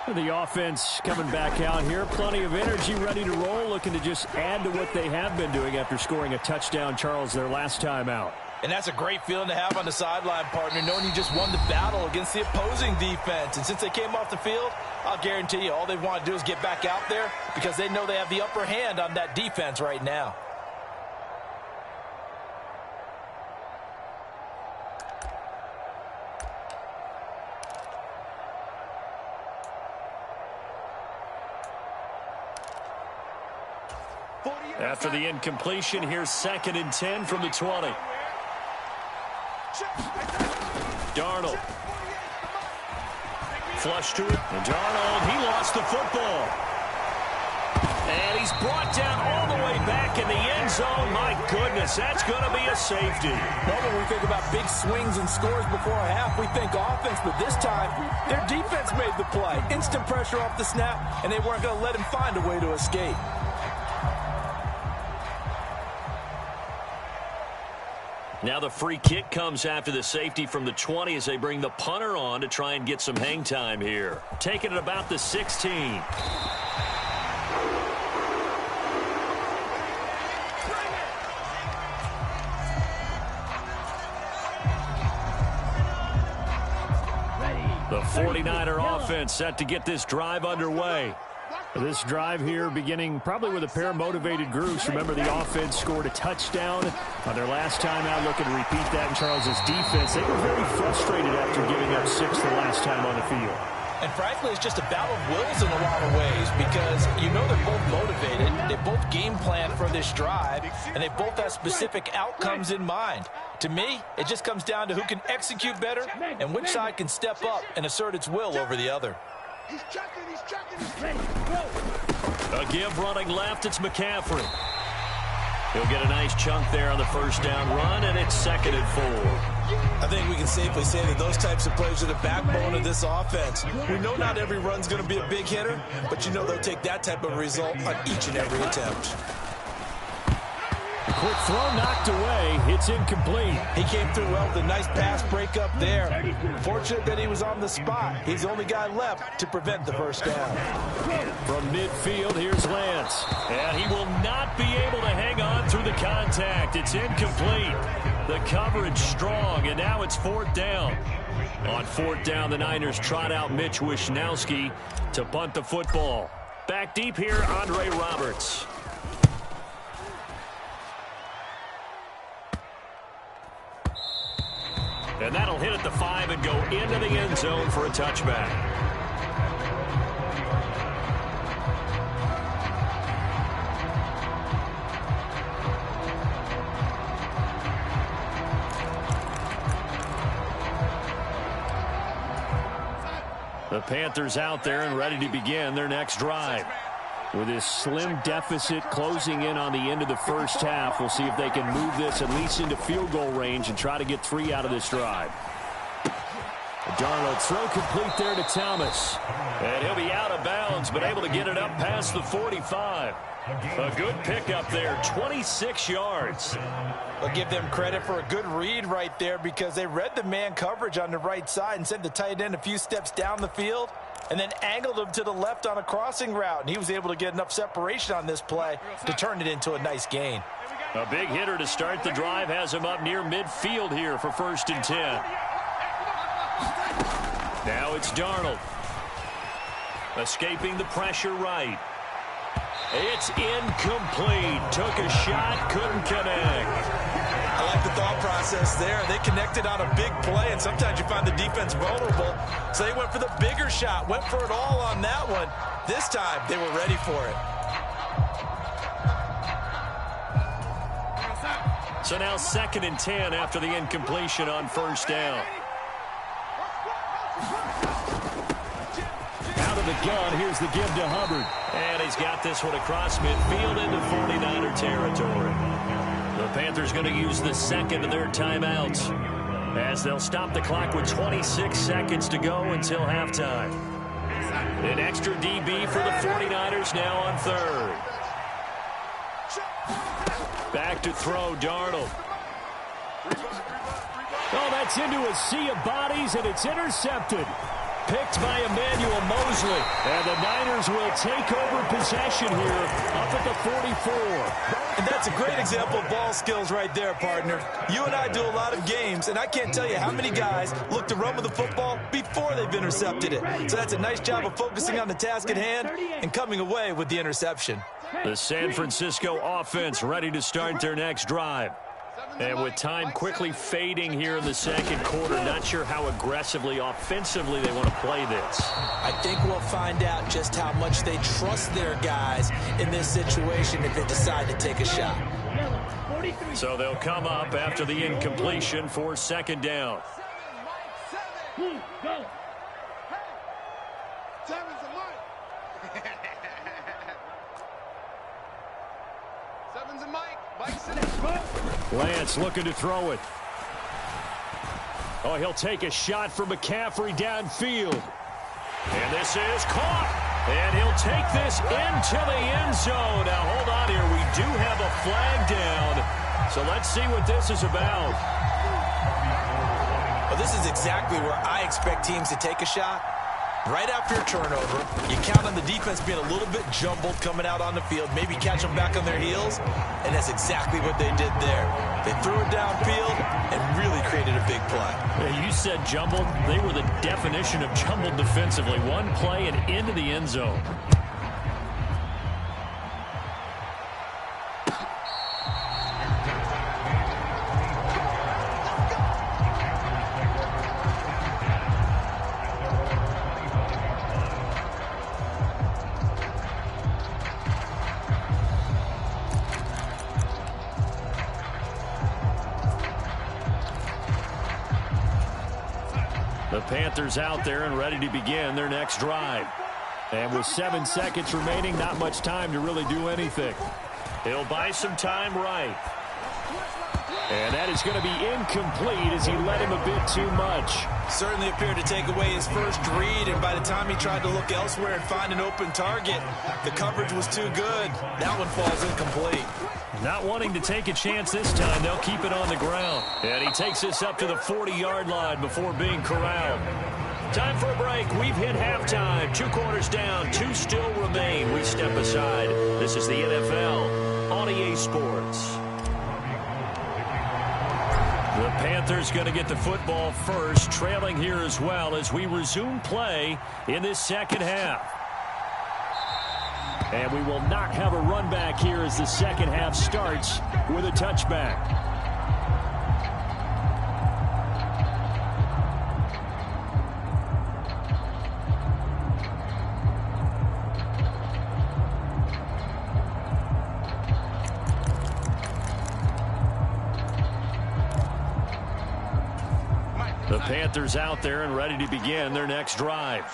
The offense coming back out here. Plenty of energy, ready to roll, looking to just add to what they have been doing after scoring a touchdown, Charles, their last time out. And that's a great feeling to have on the sideline, partner, knowing you just won the battle against the opposing defense. And since they came off the field, I'll guarantee you all they want to do is get back out there because they know they have the upper hand on that defense right now. After the incompletion, here's 2nd and 10 from the 20. Darnold. Flush to it. And Darnold, he lost the football. And he's brought down all the way back in the end zone. My goodness, that's going to be a safety. Well, when we think about big swings and scores before a half, we think offense, but this time, their defense made the play. Instant pressure off the snap, and they weren't going to let him find a way to escape. Now the free kick comes after the safety from the 20 as they bring the punter on to try and get some hang time here. Taking it about the 16. The 49er offense set to get this drive underway. This drive here beginning probably with a pair of motivated groups. Remember, the offense scored a touchdown on their last time out. Looking to repeat that in Charles's defense. They were very frustrated after giving up 6 the last time on the field. And frankly, it's just a battle of wills in a lot of ways because you know they're both motivated. They both game plan for this drive, and they both have specific outcomes in mind. To me, it just comes down to who can execute better and which side can step up and assert its will over the other. He's checking, he's A give running left, it's McCaffrey. He'll get a nice chunk there on the first down run, and it's 2nd and 4. I think we can safely say that those types of plays are the backbone of this offense. We know not every run's going to be a big hitter, but you know they'll take that type of result on each and every attempt. Quick throw knocked away. It's incomplete. He came through well with a nice pass breakup there. Fortunate that he was on the spot. He's the only guy left to prevent the first down. From midfield, here's Lance. And he will not be able to hang on through the contact. It's incomplete. The coverage strong, and now it's 4th down. On 4th down, the Niners trot out Mitch Wishnowski to punt the football. Back deep here, Andre Roberts. And that'll hit at the 5 and go into the end zone for a touchback. The Panthers out there and ready to begin their next drive. With this slim deficit closing in on the end of the first half, we'll see if they can move this at least into field goal range and try to get 3 out of this drive. Darnold throw complete there to Thomas. And he'll be out of bounds, but able to get it up past the 45. A good pickup there, 26 yards. I'll give them credit for a good read right there because they read the man coverage on the right side and sent the tight end a few steps down the field and then angled him to the left on a crossing route. And he was able to get enough separation on this play to turn it into a nice gain. A big hitter to start the drive has him up near midfield here for 1st and 10. Now it's Darnold. Escaping the pressure right. It's incomplete. Took a shot, couldn't connect. I like the thought process there. They connected on a big play, and sometimes you find the defense vulnerable. So they went for the bigger shot, went for it all on that one. This time, they were ready for it. So now 2nd and 10 after the incompletion on 1st down. Out of the gun, here's the give to Hubbard. And he's got this one across midfield into 49er territory. The Panthers going to use the 2nd of their timeouts as they'll stop the clock with 26 seconds to go until halftime. An extra DB for the 49ers now on 3rd. Back to throw, Darnold. Oh, that's into a sea of bodies, and it's intercepted. Picked by Emmanuel Mosley. And the Niners will take over possession here up at the 44. And that's a great example of ball skills right there, partner. You and I do a lot of games, and I can't tell you how many guys look to run with the football before they've intercepted it. So that's a nice job of focusing on the task at hand and coming away with the interception. The San Francisco offense ready to start their next drive. And with time quickly fading here in the 2nd quarter, not sure how aggressively, offensively they want to play this. I think we'll find out just how much they trust their guys in this situation if they decide to take a shot. So they'll come up after the incompletion for 2nd down. Lance looking to throw it. Oh, he'll take a shot from McCaffrey downfield. And this is caught. And he'll take this into the end zone. Now, hold on here. We do have a flag down. So let's see what this is about. Well, this is exactly where I expect teams to take a shot. Right after a turnover, you count on the defense being a little bit jumbled coming out on the field, maybe catch them back on their heels, and that's exactly what they did there. They threw it downfield and really created a big play. You said jumbled. They were the definition of jumbled defensively. One play and into the end zone. The Panthers out there and ready to begin their next drive. And with 7 seconds remaining, not much time to really do anything. He'll buy some time right. And that is going to be incomplete as he led him a bit too much. Certainly appeared to take away his first read, and by the time he tried to look elsewhere and find an open target, the coverage was too good. That one falls incomplete. Not wanting to take a chance this time, they'll keep it on the ground. And he takes this up to the 40-yard line before being corralled. Time for a break. We've hit halftime. 2 quarters down. 2 still remain. We step aside. This is the NFL on EA Sports. The Panthers going to get the football first, trailing here as well as we resume play in this 2nd half. And we will not have a run back here as the 2nd half starts with a touchback. The Panthers out there and ready to begin their next drive.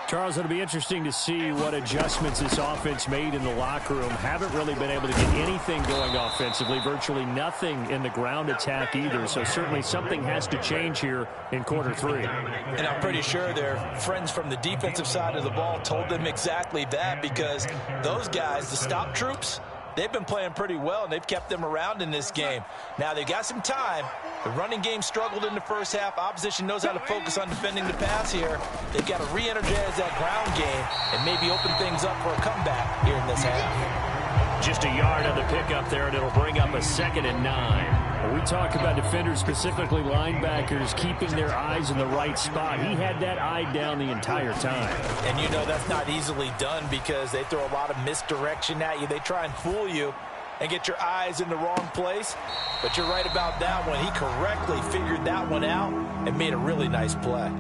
Charles, it'll be interesting to see what adjustments this offense made in the locker room. Haven't really been able to get anything going offensively, virtually nothing in the ground attack either. So certainly something has to change here in quarter 3. And I'm pretty sure their friends from the defensive side of the ball told them exactly that, because those guys, the stop troops, they've been playing pretty well, and they've kept them around in this game. Now, they've got some time. The running game struggled in the first half. Opposition knows how to focus on defending the pass here. They've got to re-energize that ground game and maybe open things up for a comeback here in this half. Just a yard on the pickup there, and it'll bring up a 2nd and 9. We talk about defenders, specifically linebackers, keeping their eyes in the right spot. He had that eye down the entire time. And you know that's not easily done, because they throw a lot of misdirection at you. They try and fool you and get your eyes in the wrong place. But you're right about that one. He correctly figured that one out and made a really nice play.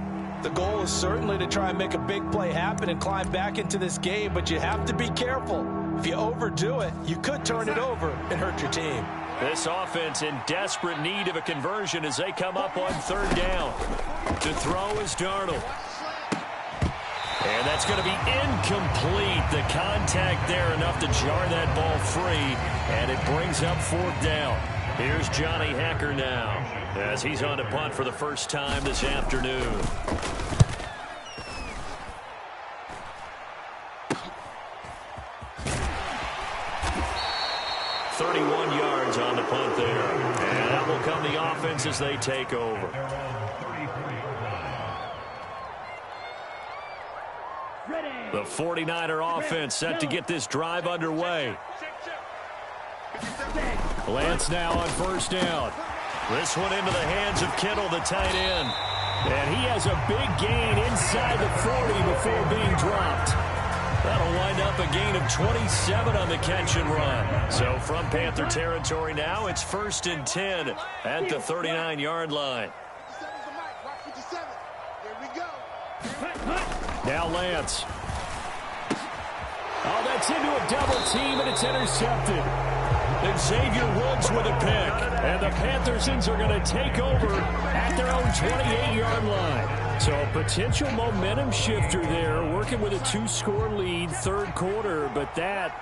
The goal is certainly to try and make a big play happen and climb back into this game, but you have to be careful. If you overdo it, you could turn it over and hurt your team. This offense in desperate need of a conversion as they come up on 3rd down. To throw is Darnold. And that's going to be incomplete. The contact there enough to jar that ball free, and it brings up 4th down. Here's Johnny Hacker now as he's on to punt for the first time this afternoon. 31 yards on the punt there. And that will come the offense as they take over. The 49er offense set to get this drive underway. Lance now on 1st down. This one into the hands of Kittle, the tight end. And he has a big gain inside the 40 before being dropped. That'll wind up a gain of 27 on the catch and run. So from Panther territory now, it's 1st and 10 at the 39-yard line. Now Lance. Oh, that's into a double team, and it's intercepted. Xavier Woods with a pick. And the Panthersons are going to take over at their own 28-yard line. So a potential momentum shifter there, working with a 2-score lead, 3rd quarter, but that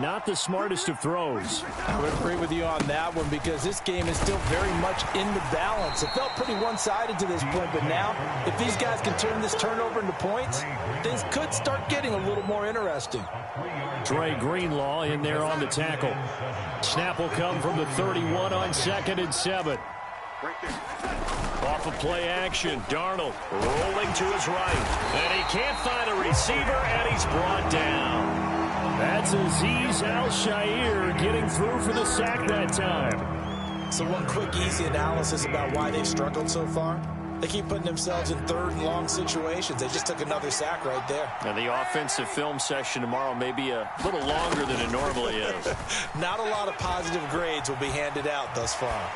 not the smartest of throws. I would agree with you on that one, because this game is still very much in the balance. It felt pretty one-sided to this point, but now if these guys can turn this turnover into points, things could start getting a little more interesting. Trey Greenlaw in there on the tackle. Snap will come from the 31 on 2nd and 7. Off of play action, Darnold rolling to his right. And he can't find a receiver, and he's brought down. That's Azeez Al-Shaair getting through for the sack that time. So one quick, easy analysis about why they've struggled so far. They keep putting themselves in 3rd and long situations. They just took another sack right there. And the offensive film session tomorrow may be a little longer than it normally is. Not a lot of positive grades will be handed out thus far.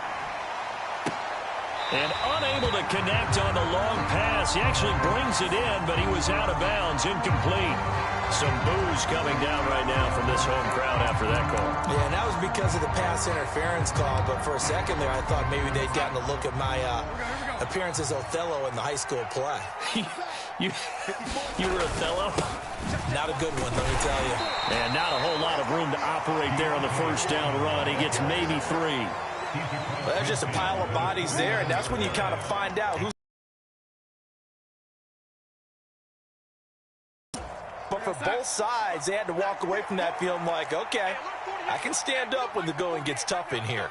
And unable to connect on the long pass. He actually brings it in, but he was out of bounds, incomplete. Some boos coming down right now from this home crowd after that call. Yeah, and that was because of the pass interference call. But for a second there, I thought maybe they'd gotten a look at my appearance as Othello in the high school play. You were Othello? Not a good one, let me tell you. And not a whole lot of room to operate there on the 1st down run. He gets maybe 3. Well, there's just a pile of bodies there, and that's when you kind of find out who's. But for both sides, they had to walk away from that feeling like, okay, I can stand up when the going gets tough in here.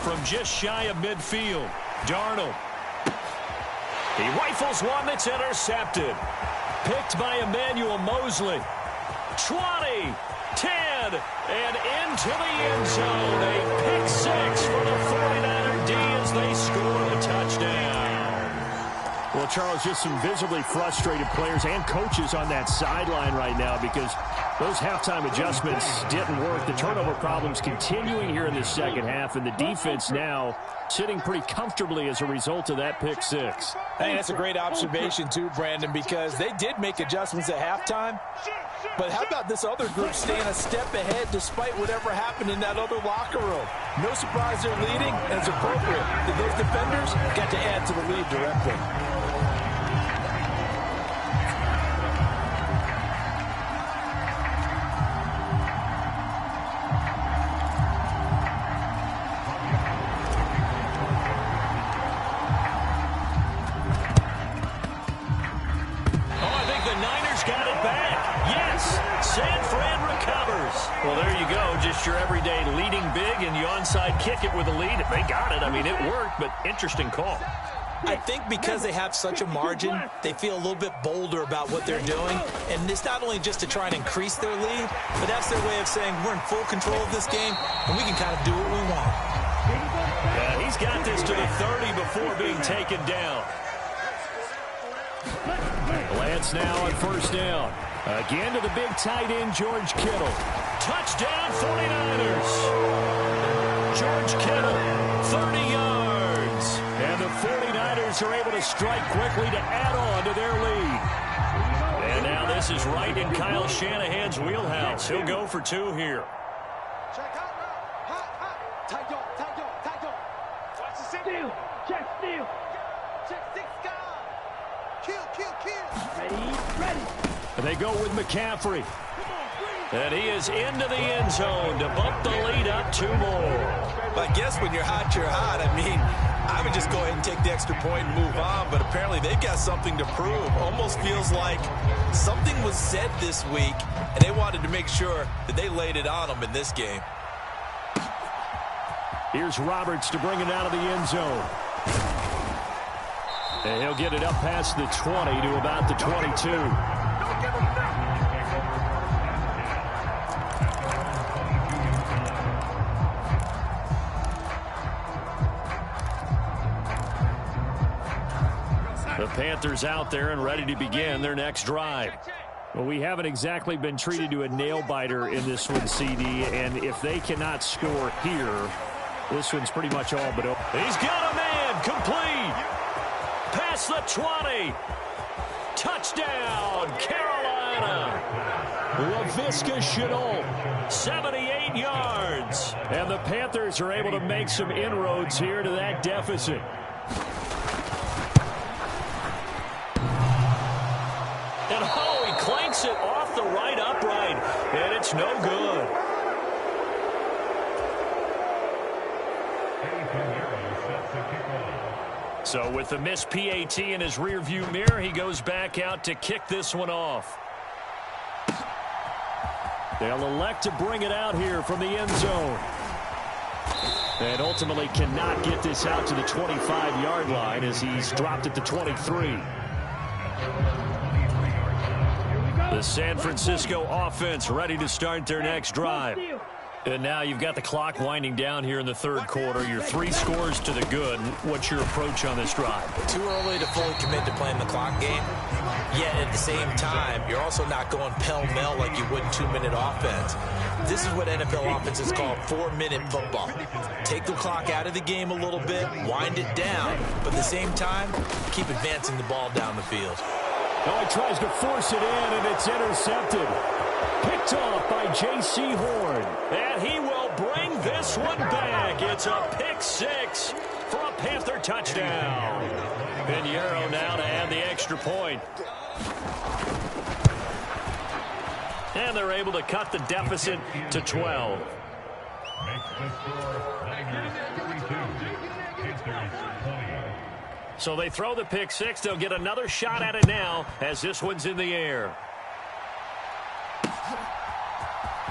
From just shy of midfield, Darnold. He rifles one that's intercepted. Picked by Emmanuel Mosley. 20, 10, and into the end zone. A pick 6 for the 49er D as they score the touchdown. Well, Charles, just some visibly frustrated players and coaches on that sideline right now, because Those halftime adjustments didn't work. The turnover problems continuing here in the second half, and the defense now sitting pretty comfortably as a result of that pick six. Hey, that's a great observation too, Brandon, because they did make adjustments at halftime. But how about this other group staying a step ahead despite whatever happened in that other locker room? No surprise they're leading, and it's appropriate. Those defenders got to add to the lead directly. Well, there you go. Just your everyday leading big, and you onside kick it with a lead. They got it. I mean, it worked, but interesting call. I think because they have such a margin, they feel a little bit bolder about what they're doing. And it's not only just to try and increase their lead, but that's their way of saying we're in full control of this game, and we can kind of do what we want. Yeah, he's got this to the 30 before being taken down. Lance now on first down. Again to the big tight end, George Kittle. Touchdown, 49ers. George Kittle, 30 yards. And the 49ers are able to strike quickly to add on to their lead. And now this is right in Kyle Shanahan's wheelhouse. He'll go for two here. Check out now. Hot. Tight dog. Watch the steal. Check steal. Check six guys. Kill. Ready. And they go with McCaffrey. And he is into the end zone to bump the lead up two more. But I guess when you're hot, you're hot. I mean, I would just go ahead and take the extra point and move on, but apparently they've got something to prove. Almost feels like something was said this week, and they wanted to make sure that they laid it on them in this game. Here's Roberts to bring it out of the end zone. And he'll get it up past the 20 to about the 22. The Panthers out there and ready to begin their next drive. Well, we haven't exactly been treated to a nail-biter in this one, CD, and if they cannot score here, this one's pretty much all but over. He's got a man, complete. Past the 20. Touchdown, Carolina. Laviska Shenault, 78 yards. And the Panthers are able to make some inroads here to that deficit. And oh, he clanks it off the right upright, and it's no good. So with the missed PAT in his rearview mirror, he goes back out to kick this one off. They'll elect to bring it out here from the end zone. And ultimately cannot get this out to the 25-yard line as he's dropped at the 23. The San Francisco offense ready to start their next drive. And now you've got the clock winding down here in the third quarter. Your 3 scores to the good. What's your approach on this drive? Too early to fully commit to playing the clock game. Yet at the same time, you're also not going pell-mell like you would in 2-minute offense. This is what NFL offenses call 4-minute football. Take the clock out of the game a little bit, wind it down, but at the same time, keep advancing the ball down the field. Oh, he tries to force it in, and it's intercepted. Picked off by J.C. Horn. And he will bring this one back. It's a pick 6 for a Panther touchdown. Pinheiro now to add the extra point. And they're able to cut the deficit to 12. So they throw the pick 6. They'll get another shot at it now as this one's in the air.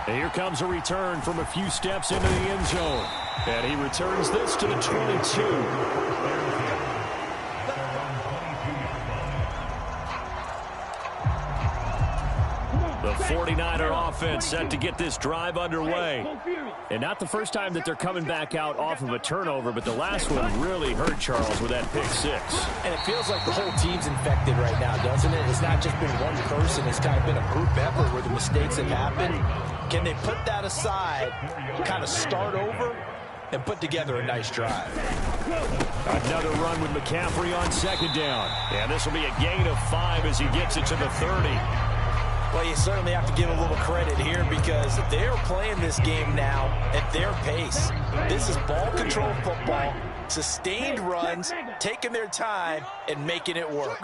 And here comes a return from a few steps into the end zone. And he returns this to the 22. The 49er offense set to get this drive underway. And not the first time that they're coming back out off of a turnover, but the last one really hurt Charles with that pick six. And it feels like the whole team's infected right now, doesn't it? It's not just been one person. It's kind of been a group effort where the mistakes have happened. Can they put that aside, kind of start over, and put together a nice drive? Another run with McCaffrey on second down. And this will be a gain of 5 as he gets it to the 30. Well, you certainly have to give a little credit here because they're playing this game now at their pace. This is ball control football, sustained runs, taking their time, and making it work.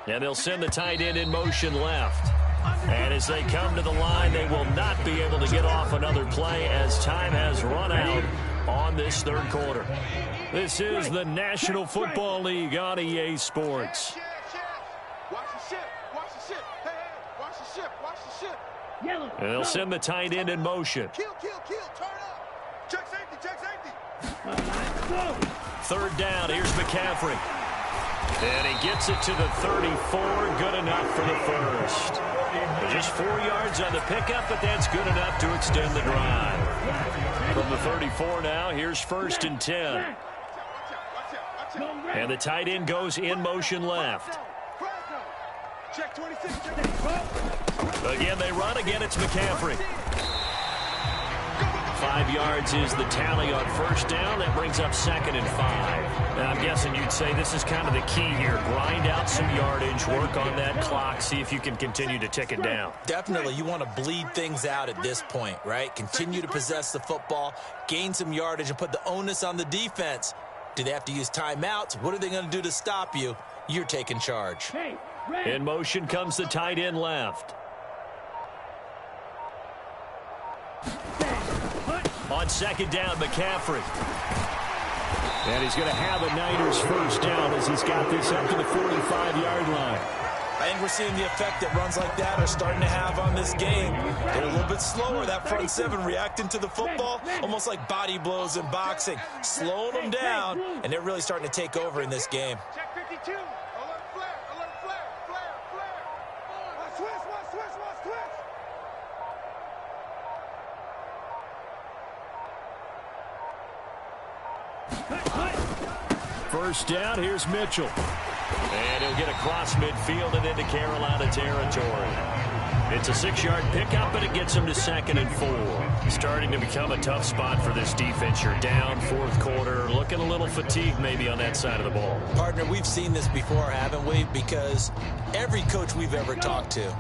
And they'll send the tight end in motion left. And as they come to the line, they will not be able to get off another play as time has run out on this third quarter. This is the National Football League on EA Sports. And they'll send the tight end in motion. Turn up. Check safety. Third down, here's McCaffrey. And he gets it to the 34, good enough for the first. Just 4 yards on the pickup, but that's good enough to extend the drive. From the 34 now, here's 1st and 10. And the tight end goes in motion left. Check 26. Again, they run. Again, it's McCaffrey. 5 yards is the tally on first down. That brings up 2nd and 5. Now, I'm guessing you'd say this is kind of the key here. Grind out some yardage, work on that clock, see if you can continue to tick it down. Definitely, you want to bleed things out at this point, right? Continue to possess the football, gain some yardage, and put the onus on the defense. Do they have to use timeouts? What are they going to do to stop you? You're taking charge. In motion comes the tight end left. On second down, McCaffrey. And he's going to have a Niners first down as he's got this up to the 45-yard line. I think we're seeing the effect that runs like that are starting to have on this game. They're a little bit slower, that front seven reacting to the football, almost like body blows in boxing, slowing them down, and they're really starting to take over in this game. Check 52. Alert flare. Watch twist. First down, here's Mitchell. And he'll get across midfield and into Carolina territory. It's a 6-yard pickup, but it gets him to 2nd and 4. Starting to become a tough spot for this defense. You're down, 4th quarter, looking a little fatigued maybe on that side of the ball. Partner, we've seen this before, haven't we? Because every coach we've ever talked to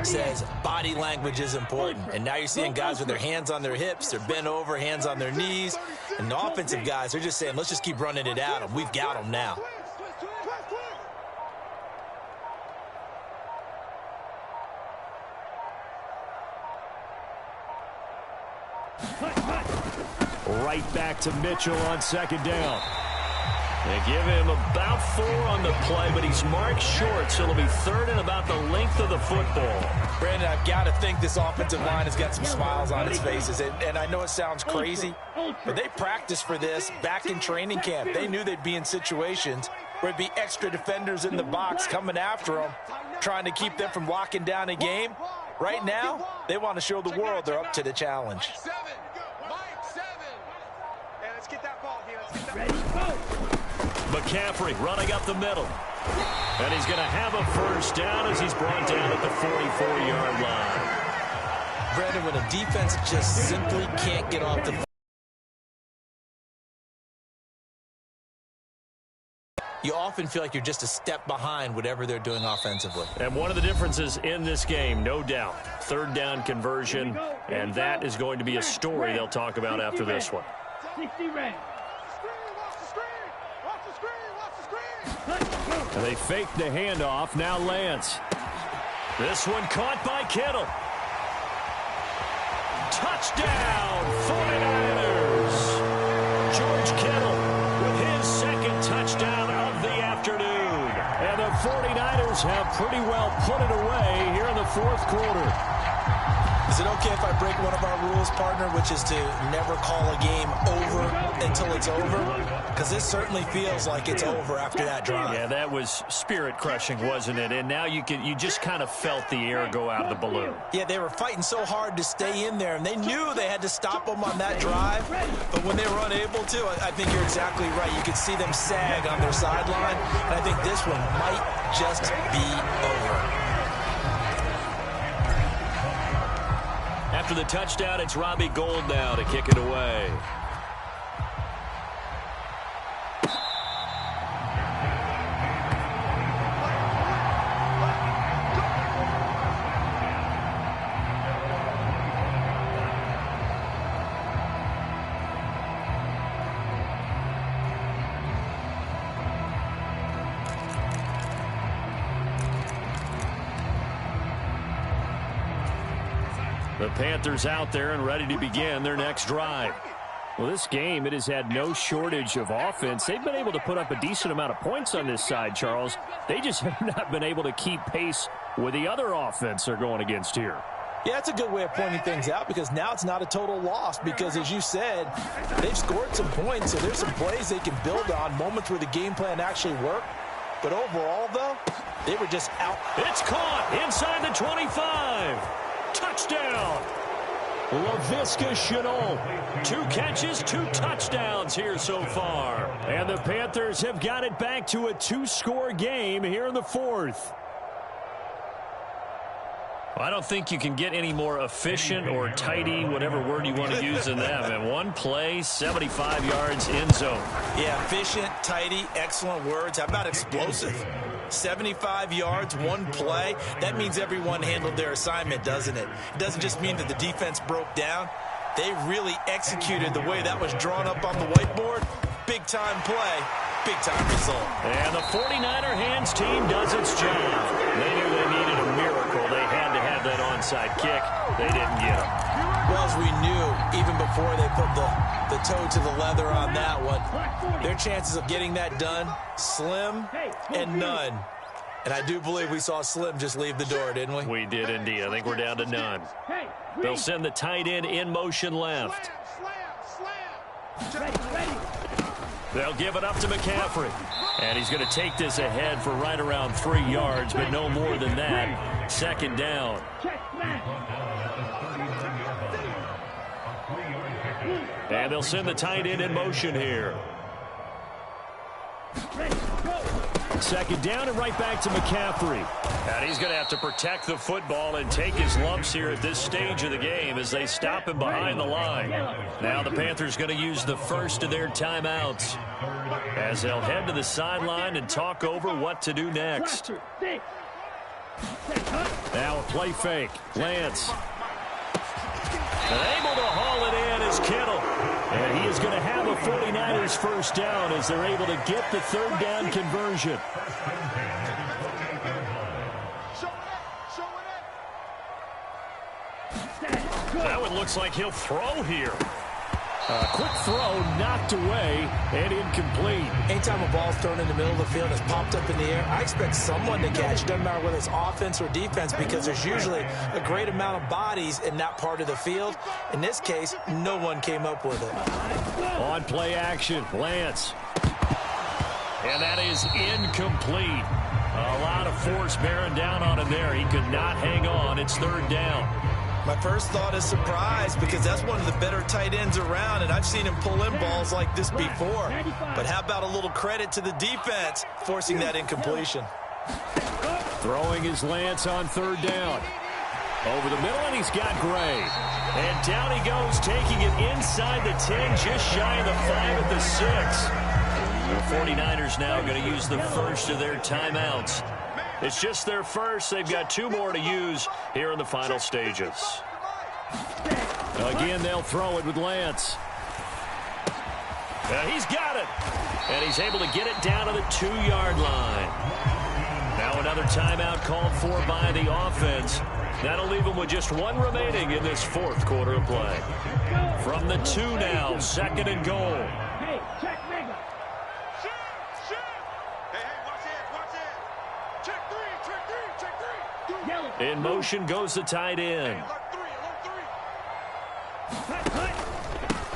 says body language is important. And now you're seeing guys with their hands on their hips, they're bent over, hands on their knees. And the offensive guys are just saying, let's just keep running it out, and we've got them now. Right back to Mitchell on second down. They give him about 4 on the play, but he's marked short, so it'll be 3rd and about the length of the football. Brandon, I've got to think this offensive line has got some smiles on its faces. And I know it sounds crazy, but they practiced for this back in training camp. They knew they'd be in situations where it'd be extra defenders in the box coming after them, trying to keep them from locking down a game. Right now, they want to show the world they're up to the challenge. McCaffrey running up the middle. And he's going to have a first down as he's brought down at the 44-yard line. Brandon, when a defense just simply can't get off the field, you often feel like you're just a step behind whatever they're doing offensively. And one of the differences in this game, no doubt, 3rd down conversion, and that is going to be a story they'll talk about after this one. 60 red. And they fake the handoff. Now Lance. This one caught by Kittle. Touchdown, 49ers. George Kittle with his 2nd touchdown of the afternoon. And the 49ers have pretty well put it away here in the 4th quarter. Is it okay if I break one of our rules, partner, which is to never call a game over until it's over? because this certainly feels like it's over after that drive. Yeah, that was spirit-crushing, wasn't it? And now you just kind of felt the air go out of the balloon. Yeah, they were fighting so hard to stay in there, and they knew they had to stop them on that drive. But when they were unable to, I think you're exactly right. You could see them sag on their sideline, and I think this one might just be over. After the touchdown, it's Robbie Gould now to kick it away. The Panthers out there and ready to begin their next drive. Well, this game, it has had no shortage of offense. They've been able to put up a decent amount of points on this side, Charles. They just have not been able to keep pace with the other offense they're going against here. Yeah, that's a good way of pointing things out because now it's not a total loss because, as you said, they've scored some points, so there's some plays they can build on, moments where the game plan actually worked. But overall, though, they were just out. It's caught inside the 25. Touchdown. Laviska Shenault. 2 catches, 2 touchdowns here so far. And the Panthers have got it back to a 2-score game here in the 4th. Well, I don't think you can get any more efficient or tidy, whatever word you want to use in that. And one play, 75 yards, end zone. Yeah, efficient, tidy, excellent words. How about explosive? 75 yards, one play. That means everyone handled their assignment, doesn't it? It doesn't just mean that the defense broke down. They really executed the way that was drawn up on the whiteboard. Big-time play, big-time result. And the 49er hands team does its job. They knew they needed a miracle. They had to have that onside kick. They didn't get it. Well, as we knew, even before they put the toe to the leather on that one, their chances of getting that done, slim and none. And I do believe we saw Slim just leave the door, didn't we? We did indeed. I think we're down to none. They'll send the tight end in motion left. They'll give it up to McCaffrey. And he's going to take this ahead for right around 3 yards, but no more than that. Second down. And they'll send the tight end in motion here. Second down and right back to McCaffrey. And he's going to have to protect the football and take his lumps here at this stage of the game as they stop him behind the line. Now the Panthers going to use the first of their timeouts as they'll head to the sideline and talk over what to do next. Now a play fake. Lance. And able to haul it in is Kittle. And he is going to have a 49ers first down as they're able to get the third down conversion. That one looks like he'll throw here. Quick throw, knocked away, and incomplete. Anytime a ball's thrown in the middle of the field, it's popped up in the air, I expect someone to catch. Doesn't matter whether it's offense or defense because there's usually a great amount of bodies in that part of the field. In this case, no one came up with it. On play action, Lance. And that is incomplete. A lot of force bearing down on him there. He could not hang on. It's third down. My first thought is surprise because that's one of the better tight ends around, and I've seen him pull in balls like this before. But how about a little credit to the defense forcing that incompletion? Throwing his Lance on third down. Over the middle, and he's got Gray. And down he goes, taking it inside the 10, just shy of the 5 at the 6. The 49ers now going to use the first of their timeouts. It's just their first. They've got 2 more to use here in the final stages. Again, they'll throw it with Lance. He's got it. And he's able to get it down to the 2-yard line. Now another timeout called for by the offense. That'll leave them with just 1 remaining in this 4th quarter of play. From the 2 now, 2nd and goal. Hey, check nigga. In motion goes the tight end.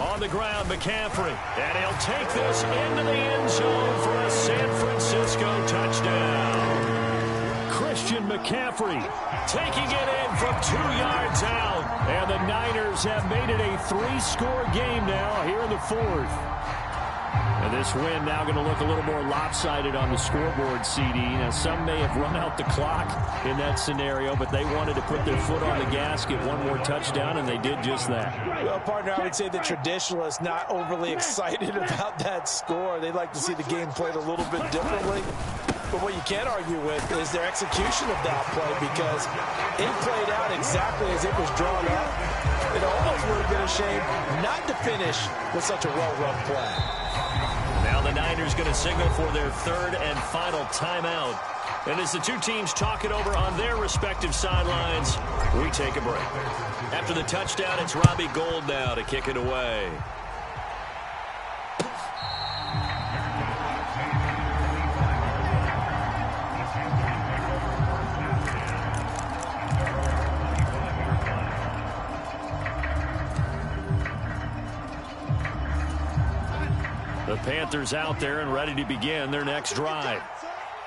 On the ground, McCaffrey. And he'll take this into the end zone for a San Francisco touchdown. Christian McCaffrey taking it in from 2 yards out. And the Niners have made it a 3-score game now here in the 4th. And this win now going to look a little more lopsided on the scoreboard, CD. Now, some may have run out the clock in that scenario, but they wanted to put their foot on the gas, get one more touchdown, and they did just that. Well, partner, I would say the traditionalists not overly excited about that score. They'd like to see the game played a little bit differently. But what you can't argue with is their execution of that play, because it played out exactly as it was drawn up. It almost would have been a shame not to finish with such a well-run play. Now the Niners going to signal for their 3rd and final timeout. And as the two teams talk it over on their respective sidelines, we take a break. After the touchdown, it's Robbie Gould now to kick it away. The Panthers out there and ready to begin their next drive.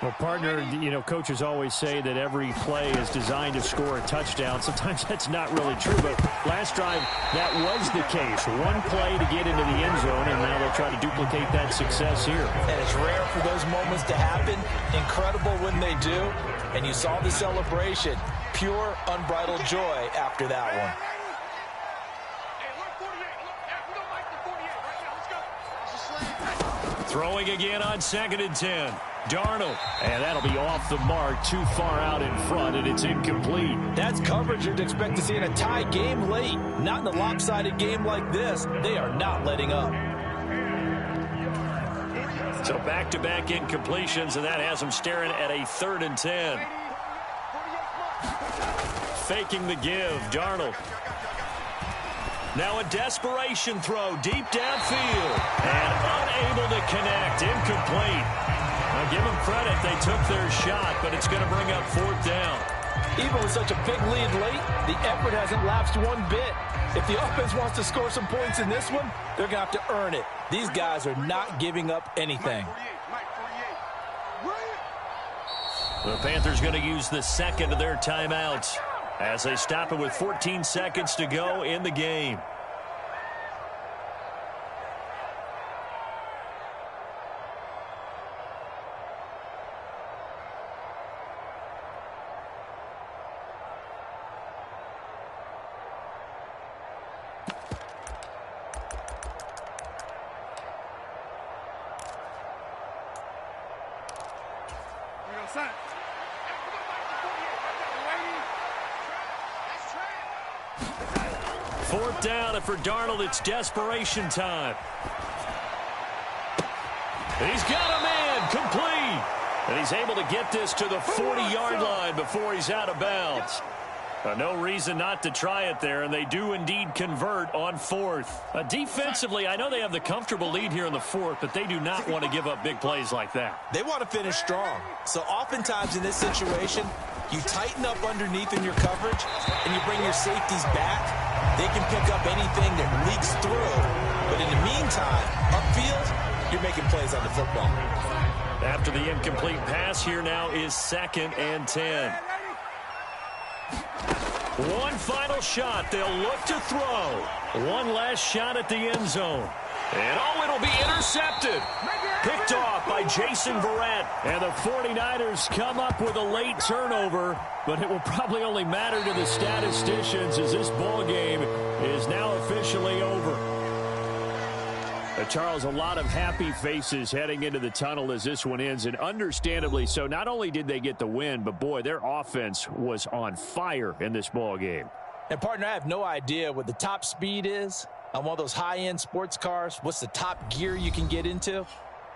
Well, partner, you know, coaches always say that every play is designed to score a touchdown. Sometimes that's not really true, but last drive, that was the case. One play to get into the end zone, and now they'll try to duplicate that success here. And it's rare for those moments to happen. Incredible when they do. And you saw the celebration. Pure, unbridled joy after that one. Throwing again on 2nd and 10. Darnold. And that'll be off the mark, too far out in front, and it's incomplete. That's coverage you'd expect to see in a tie game late. Not in a lopsided game like this. They are not letting up. So back-to-back incompletions, and that has them staring at a 3rd and 10. Faking the give, Darnold. Now a desperation throw deep downfield. And unable to connect. Incomplete. Now give them credit. They took their shot, but it's going to bring up 4th down. Even with such a big lead late, the effort hasn't lapsed one bit. If the offense wants to score some points in this one, they're going to have to earn it. These guys are not giving up anything. The Panthers going to use the 2nd of their timeouts as they stop it with 14 seconds to go in the game. Fourth down, and for Darnold, it's desperation time. And he's got a man, complete. And he's able to get this to the 40-yard line before he's out of bounds. No reason not to try it there, and they do indeed convert on 4th. Defensively, I know they have the comfortable lead here in the 4th, but they do not want to give up big plays like that. They want to finish strong. So oftentimes in this situation, you tighten up underneath in your coverage, and you bring your safeties back. They can pick up anything that leaks through. But in the meantime, upfield, you're making plays on the football. After the incomplete pass, here now is 2nd and 10. One final shot. They'll look to throw. One last shot at the end zone. And it'll be intercepted. Picked off by Jason Verrett. And the 49ers come up with a late turnover, but it will probably only matter to the statisticians as this ball game is now officially over. Charles, a lot of happy faces heading into the tunnel as this one ends, and understandably so. Not only did they get the win, but boy, their offense was on fire in this ball game. And partner, I have no idea what the top speed is on one of those high-end sports cars. What's the top gear you can get into?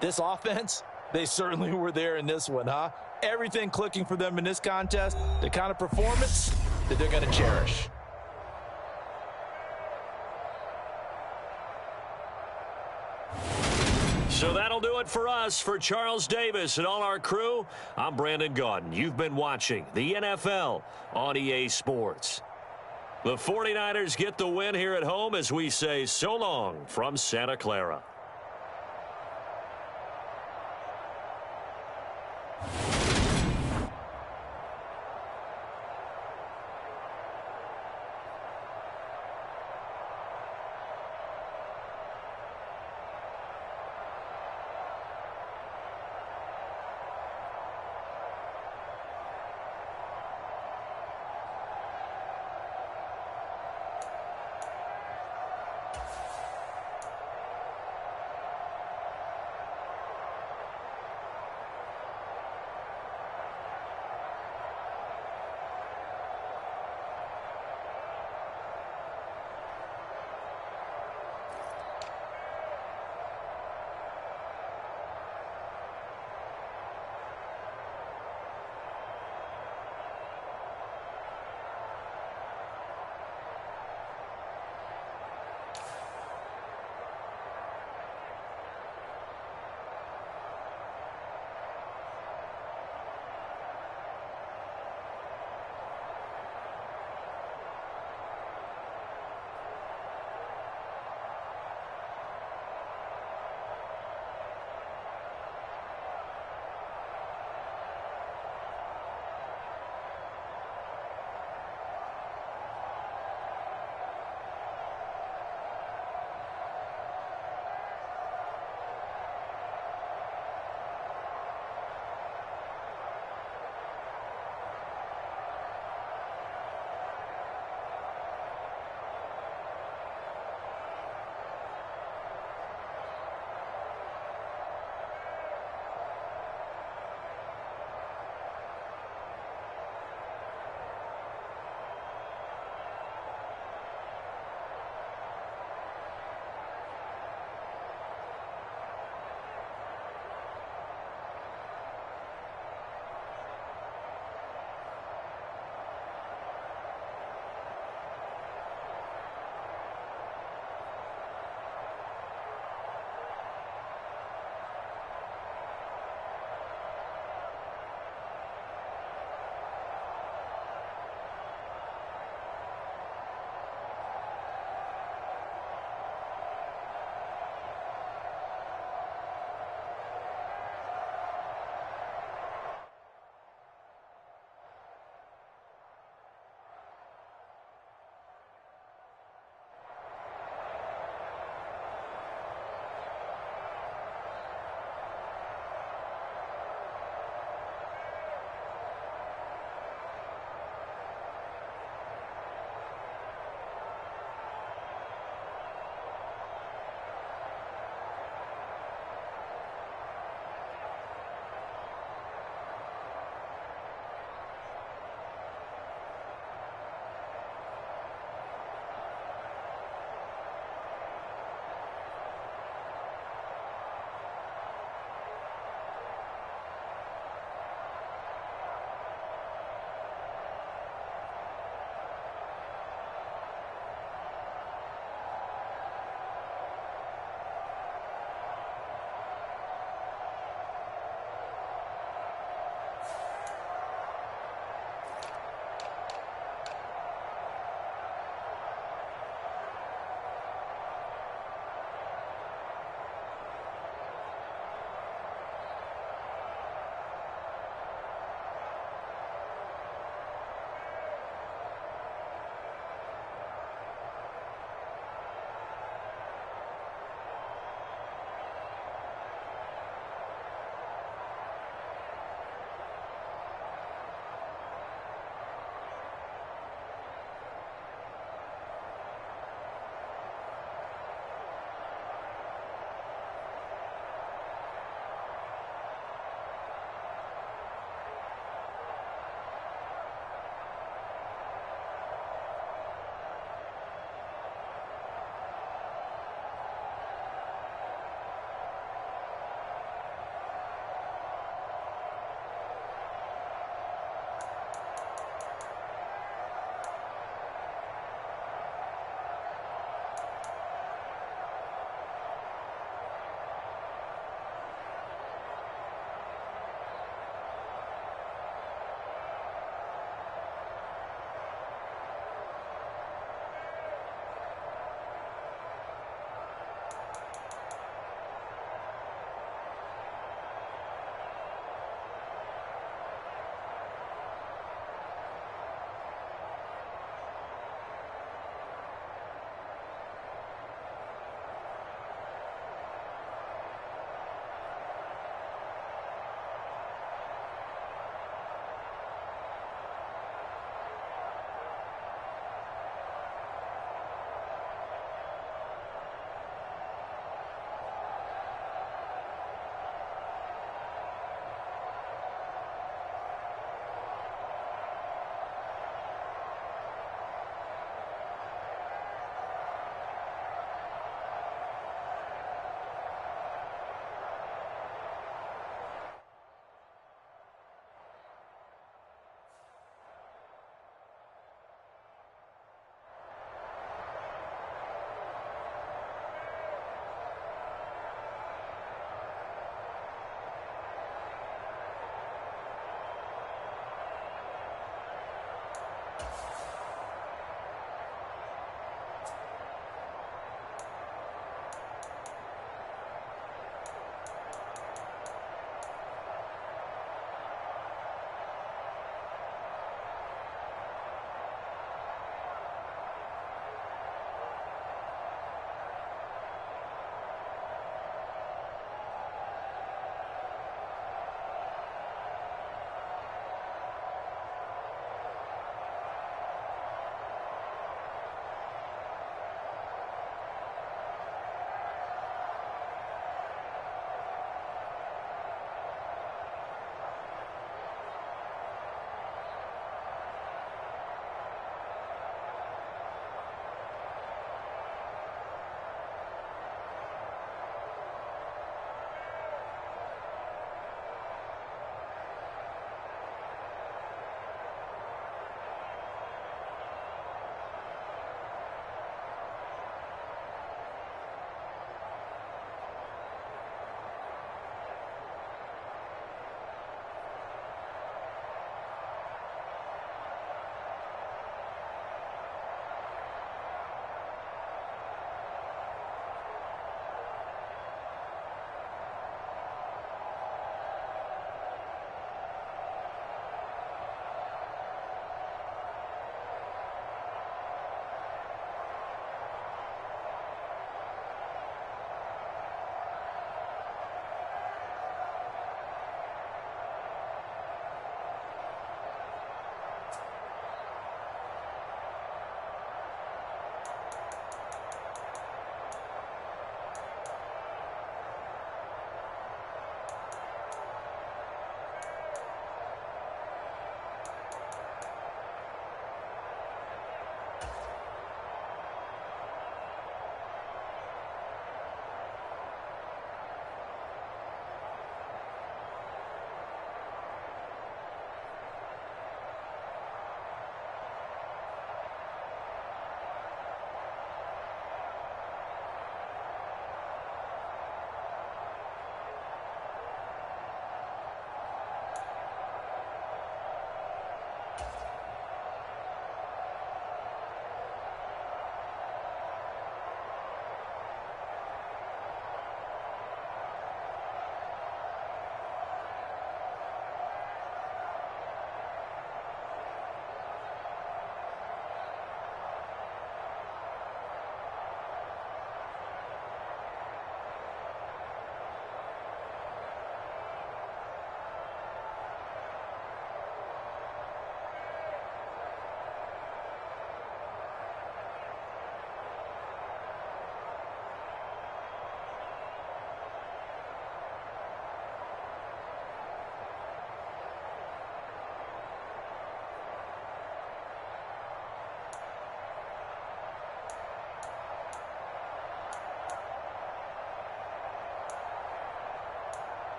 This offense, they certainly were there in this one, huh? Everything clicking for them in this contest, the kind of performance that they're going to cherish. So that'll do it for us. For Charles Davis and all our crew, I'm Brandon Gaudin. You've been watching the NFL on EA Sports. The 49ers get the win here at home as we say so long from Santa Clara.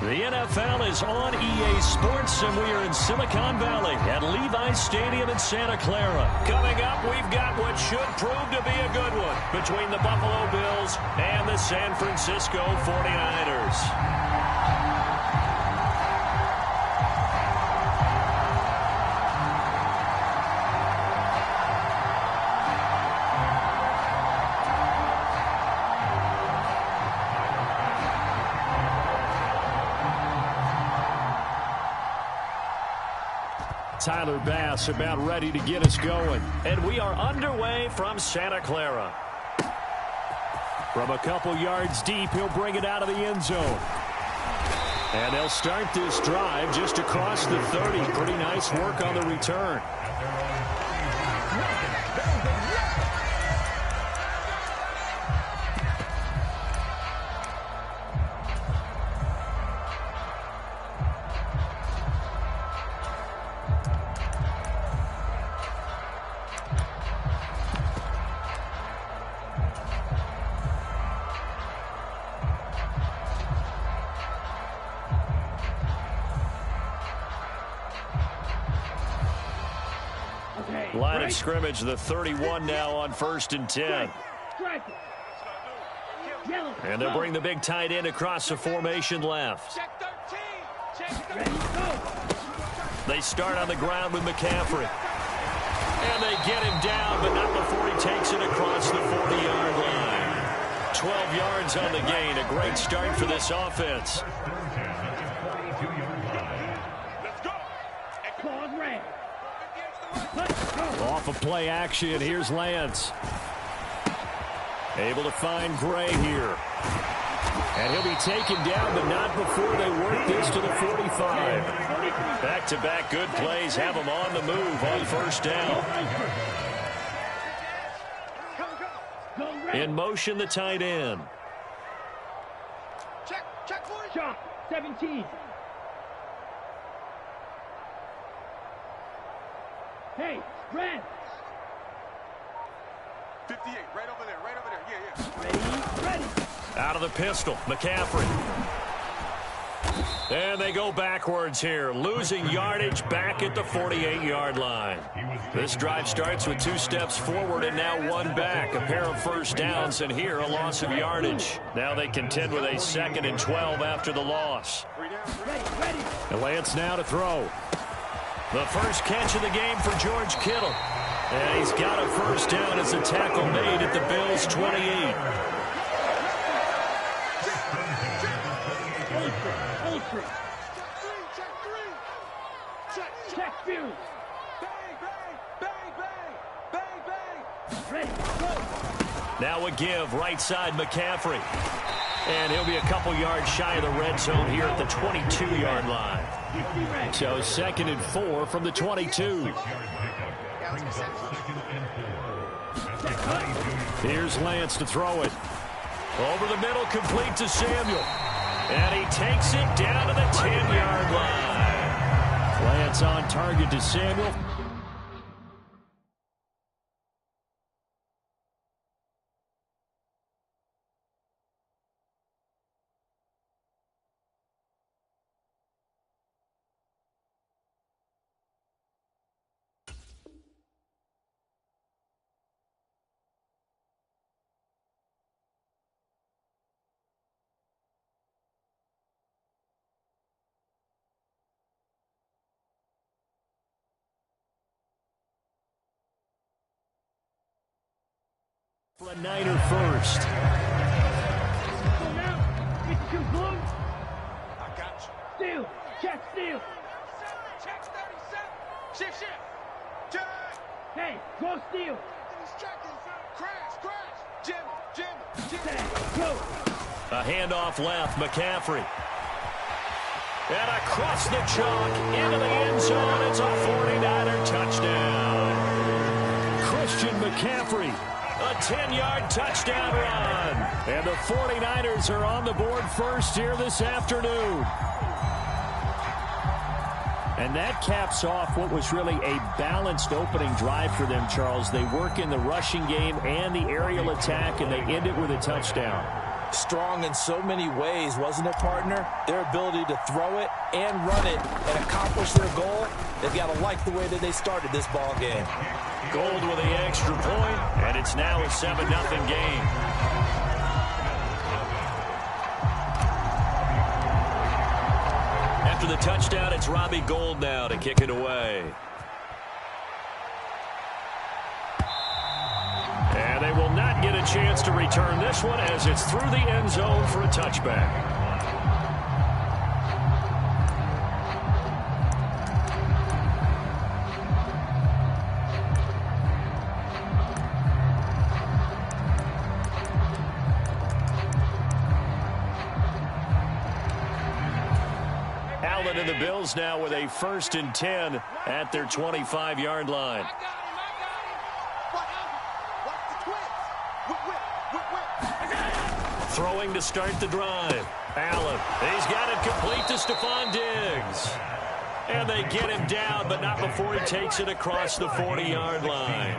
The NFL is on EA Sports, and we are in Silicon Valley at Levi's Stadium in Santa Clara. Coming up, we've got what should prove to be a good one between the Buffalo Bills and the San Francisco 49ers. Tyler Bass about ready to get us going. And we are underway from Santa Clara. From a couple yards deep, he'll bring it out of the end zone. And they'll start this drive just across the 30. Pretty nice work on the return. Line of scrimmage, the 31 now on 1st and 10. And they'll bring the big tight end across the formation left. They start on the ground with McCaffrey. And they get him down, but not before he takes it across the 40-yard line. 12 yards on the gain. A great start for this offense. Off of play action, here's Lance. Able to find Gray here. And he'll be taken down, but not before they work this to the 45. Back-to-back good plays have them on the move on 1st down. In motion, the tight end. Check, 17. Hey, Brad. 58, right over there. Yeah. Ready. Out of the pistol, McCaffrey. And they go backwards here, losing yardage back at the 48-yard line. This drive starts with 2 steps forward and now 1 back. A pair of 1st downs, and here a loss of yardage. Now they contend with a 2nd and 12 after the loss. Ready. And Lance now to throw. The first catch of the game for George Kittle. And he's got a 1st down as a tackle made at the Bills' 28. Check view. Ready, go. Now a give, right side McCaffrey. And he'll be a couple yards shy of the red zone here at the 22-yard line. So 2nd and 4 from the 22. Here's Lance to throw it. Over the middle, complete to Samuel. And he takes it down to the 10-yard line. Lance on target to Samuel. For a Niner first. Go now. 52 blue. I got you. Steal. Check, steal. Check 37. Shift. Hey, go steal. He's checking. Crash. Jim. Tag, go. A handoff left, McCaffrey. And across the chalk into the end zone. It's a 49er touchdown. Christian McCaffrey. A 10-yard touchdown run. And the 49ers are on the board first here this afternoon. And that caps off what was really a balanced opening drive for them, Charles. They work in the rushing game and the aerial attack, and they end it with a touchdown. strong in so many ways, wasn't it, partner? Their ability to throw it and run it and accomplish their goal, they've got to like the way that they started this ball game. Gold with the extra point, and it's now a 7-0 game. After the touchdown, it's Robbie Gould now to kick it away. And they will not get a chance to return this one as it's through the end zone for a touchback. Allen and the Bills now with a 1st and 10 at their 25-yard line. Throwing to start the drive. Allen, he's got it complete to Stephon Diggs. And they get him down, but not before he takes it across the 40-yard line.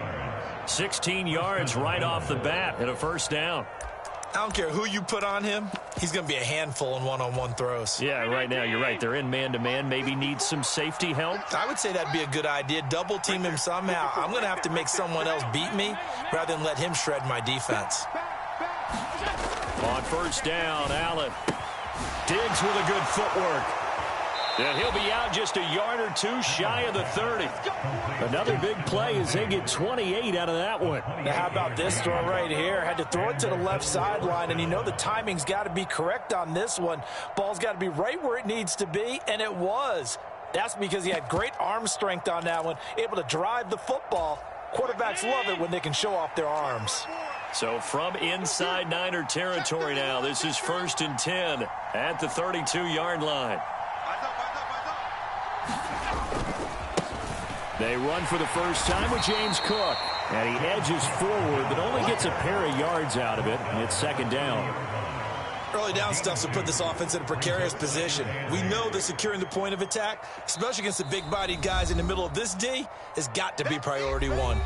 16 yards right off the bat and a 1st down. I don't care who you put on him. He's going to be a handful in one-on-one throws. Yeah, right now you're right. They're in man-to-man. Maybe needs some safety help. I would say that'd be a good idea. Double team him somehow. I'm going to have to make someone else beat me rather than let him shred my defense. On 1st down, Allen. Diggs with a good footwork. And he'll be out just a yard or two shy of the 30. Another big play as they get 28 out of that one. Now, how about this throw right here? Had to throw it to the left sideline, and you know the timing's got to be correct on this one. Ball's got to be right where it needs to be, and it was. That's because he had great arm strength on that one, able to drive the football. Quarterbacks love it when they can show off their arms. So from inside Niner territory now, this is 1st and 10 at the 32-yard line. They run for the first time with James Cook. And he edges forward, but only gets a pair of yards out of it. And it's 2nd down. Early down stuff will put this offense in a precarious position. We know that securing the point of attack, especially against the big-bodied guys in the middle of this D, has got to be priority one.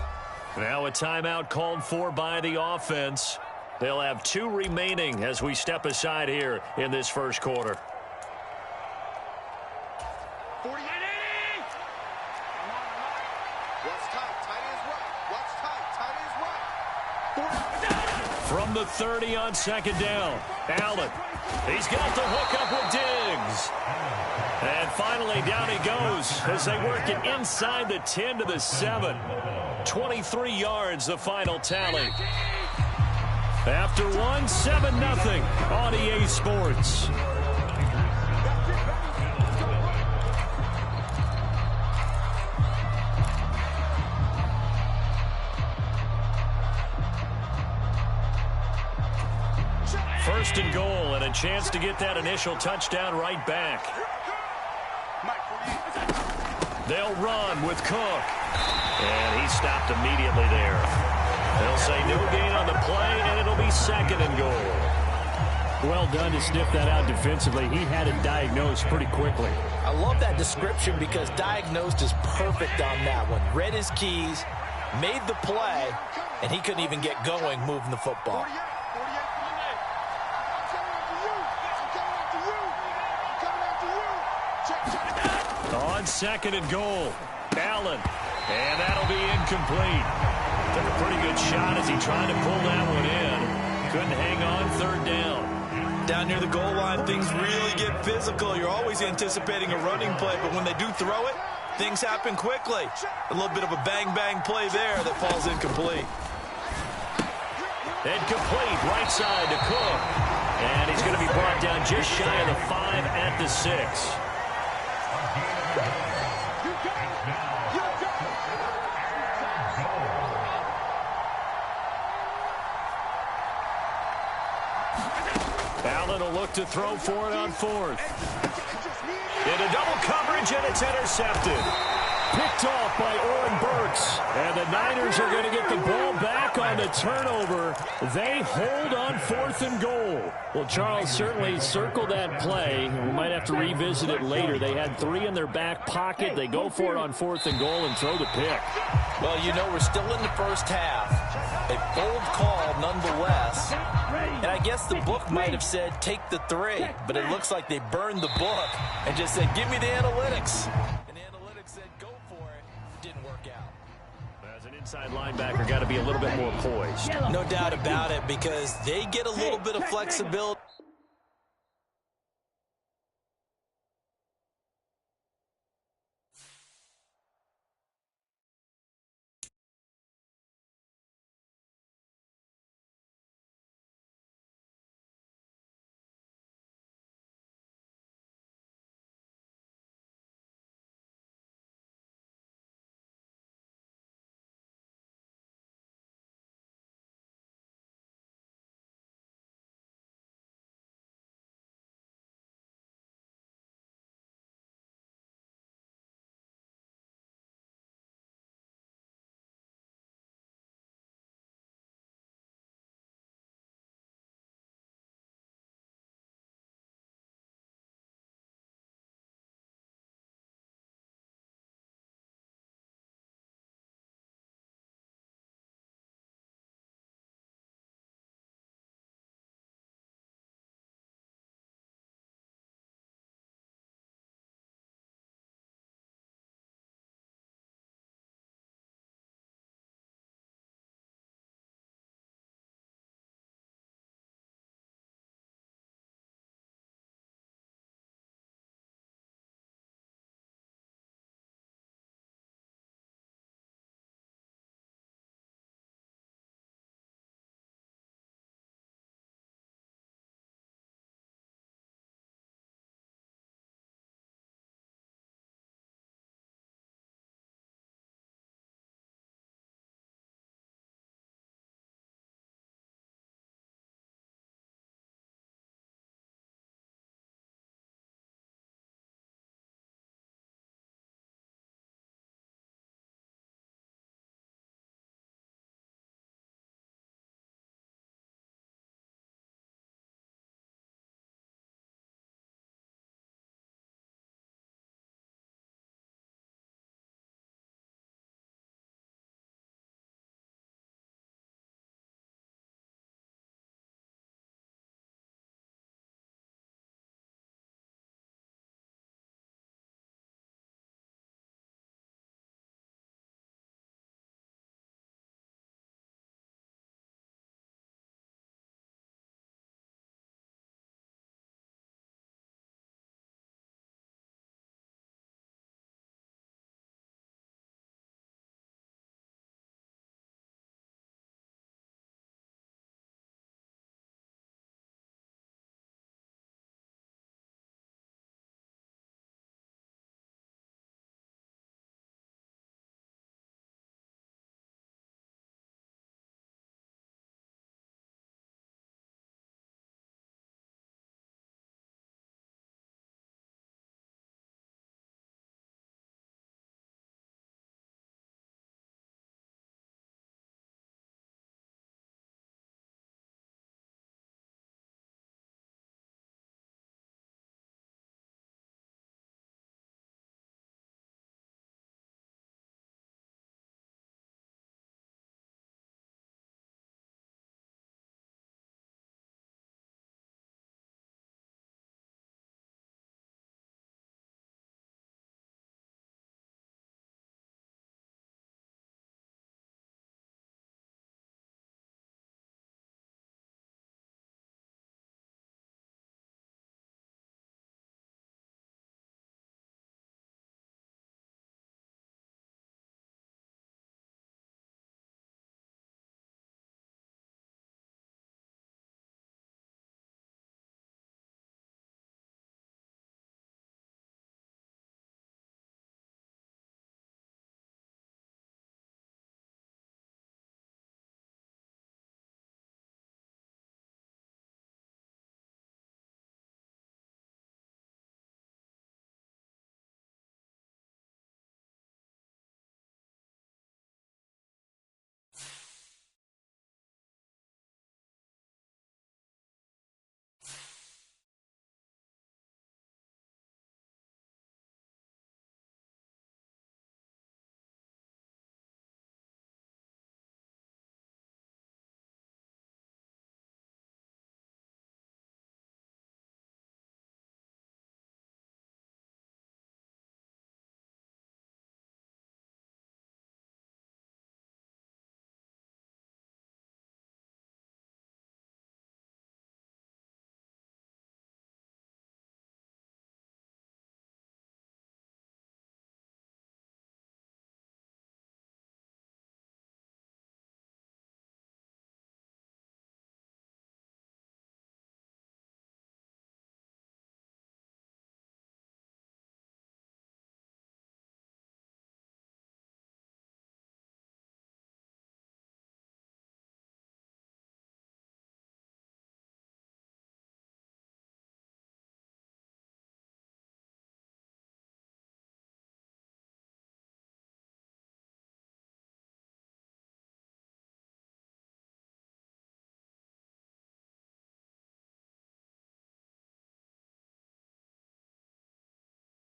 Now a timeout called for by the offense. They'll have 2 remaining as we step aside here in this 1st quarter. 48-80! Watch tight, tight is right. Watch tight, tight is right. From the 30 on 2nd down, Allen. He's got the hook up with Diggs. And finally down he goes as they work it inside the 10 to the 7. 23 yards the final tally. After 1, 7-0 on EA Sports. First and goal, and a chance to get that initial touchdown right back. They'll run with Cook. And he stopped immediately there. They'll say no gain on the play, and it'll be 2nd and goal. Well done to sniff that out defensively. He had it diagnosed pretty quickly. I love that description because diagnosed is perfect on that one. Read his keys, made the play, and he couldn't even get going moving the football. On 2nd and goal, Allen. And that'll be incomplete. Took a pretty good shot as he tried to pull that one in. Couldn't hang on 3rd down. Down near the goal line, things really get physical. You're always anticipating a running play, but when they do throw it, things happen quickly. A little bit of a bang-bang play there that falls incomplete. Incomplete, right side to Cook. And he's going to be brought down just shy of the 5 at the 6. Allen will look to throw for it on 4th. Into double coverage, and it's intercepted. Picked off by Oren Burks. And the Niners are going to get the ball back on the turnover. They hold on 4th and goal. Well, Charles certainly circled that play. We might have to revisit it later. They had 3 in their back pocket. They go for it on 4th and goal and throw the pick. Well, you know, we're still in the first half. A bold call nonetheless. And I guess the book might have said, take the 3. But it looks like they burned the book and just said, give me the analytics. And the analytics said, go for it. Didn't work out. As an inside linebacker, got to be a little bit more poised. No doubt about it, because they get a little bit of flexibility.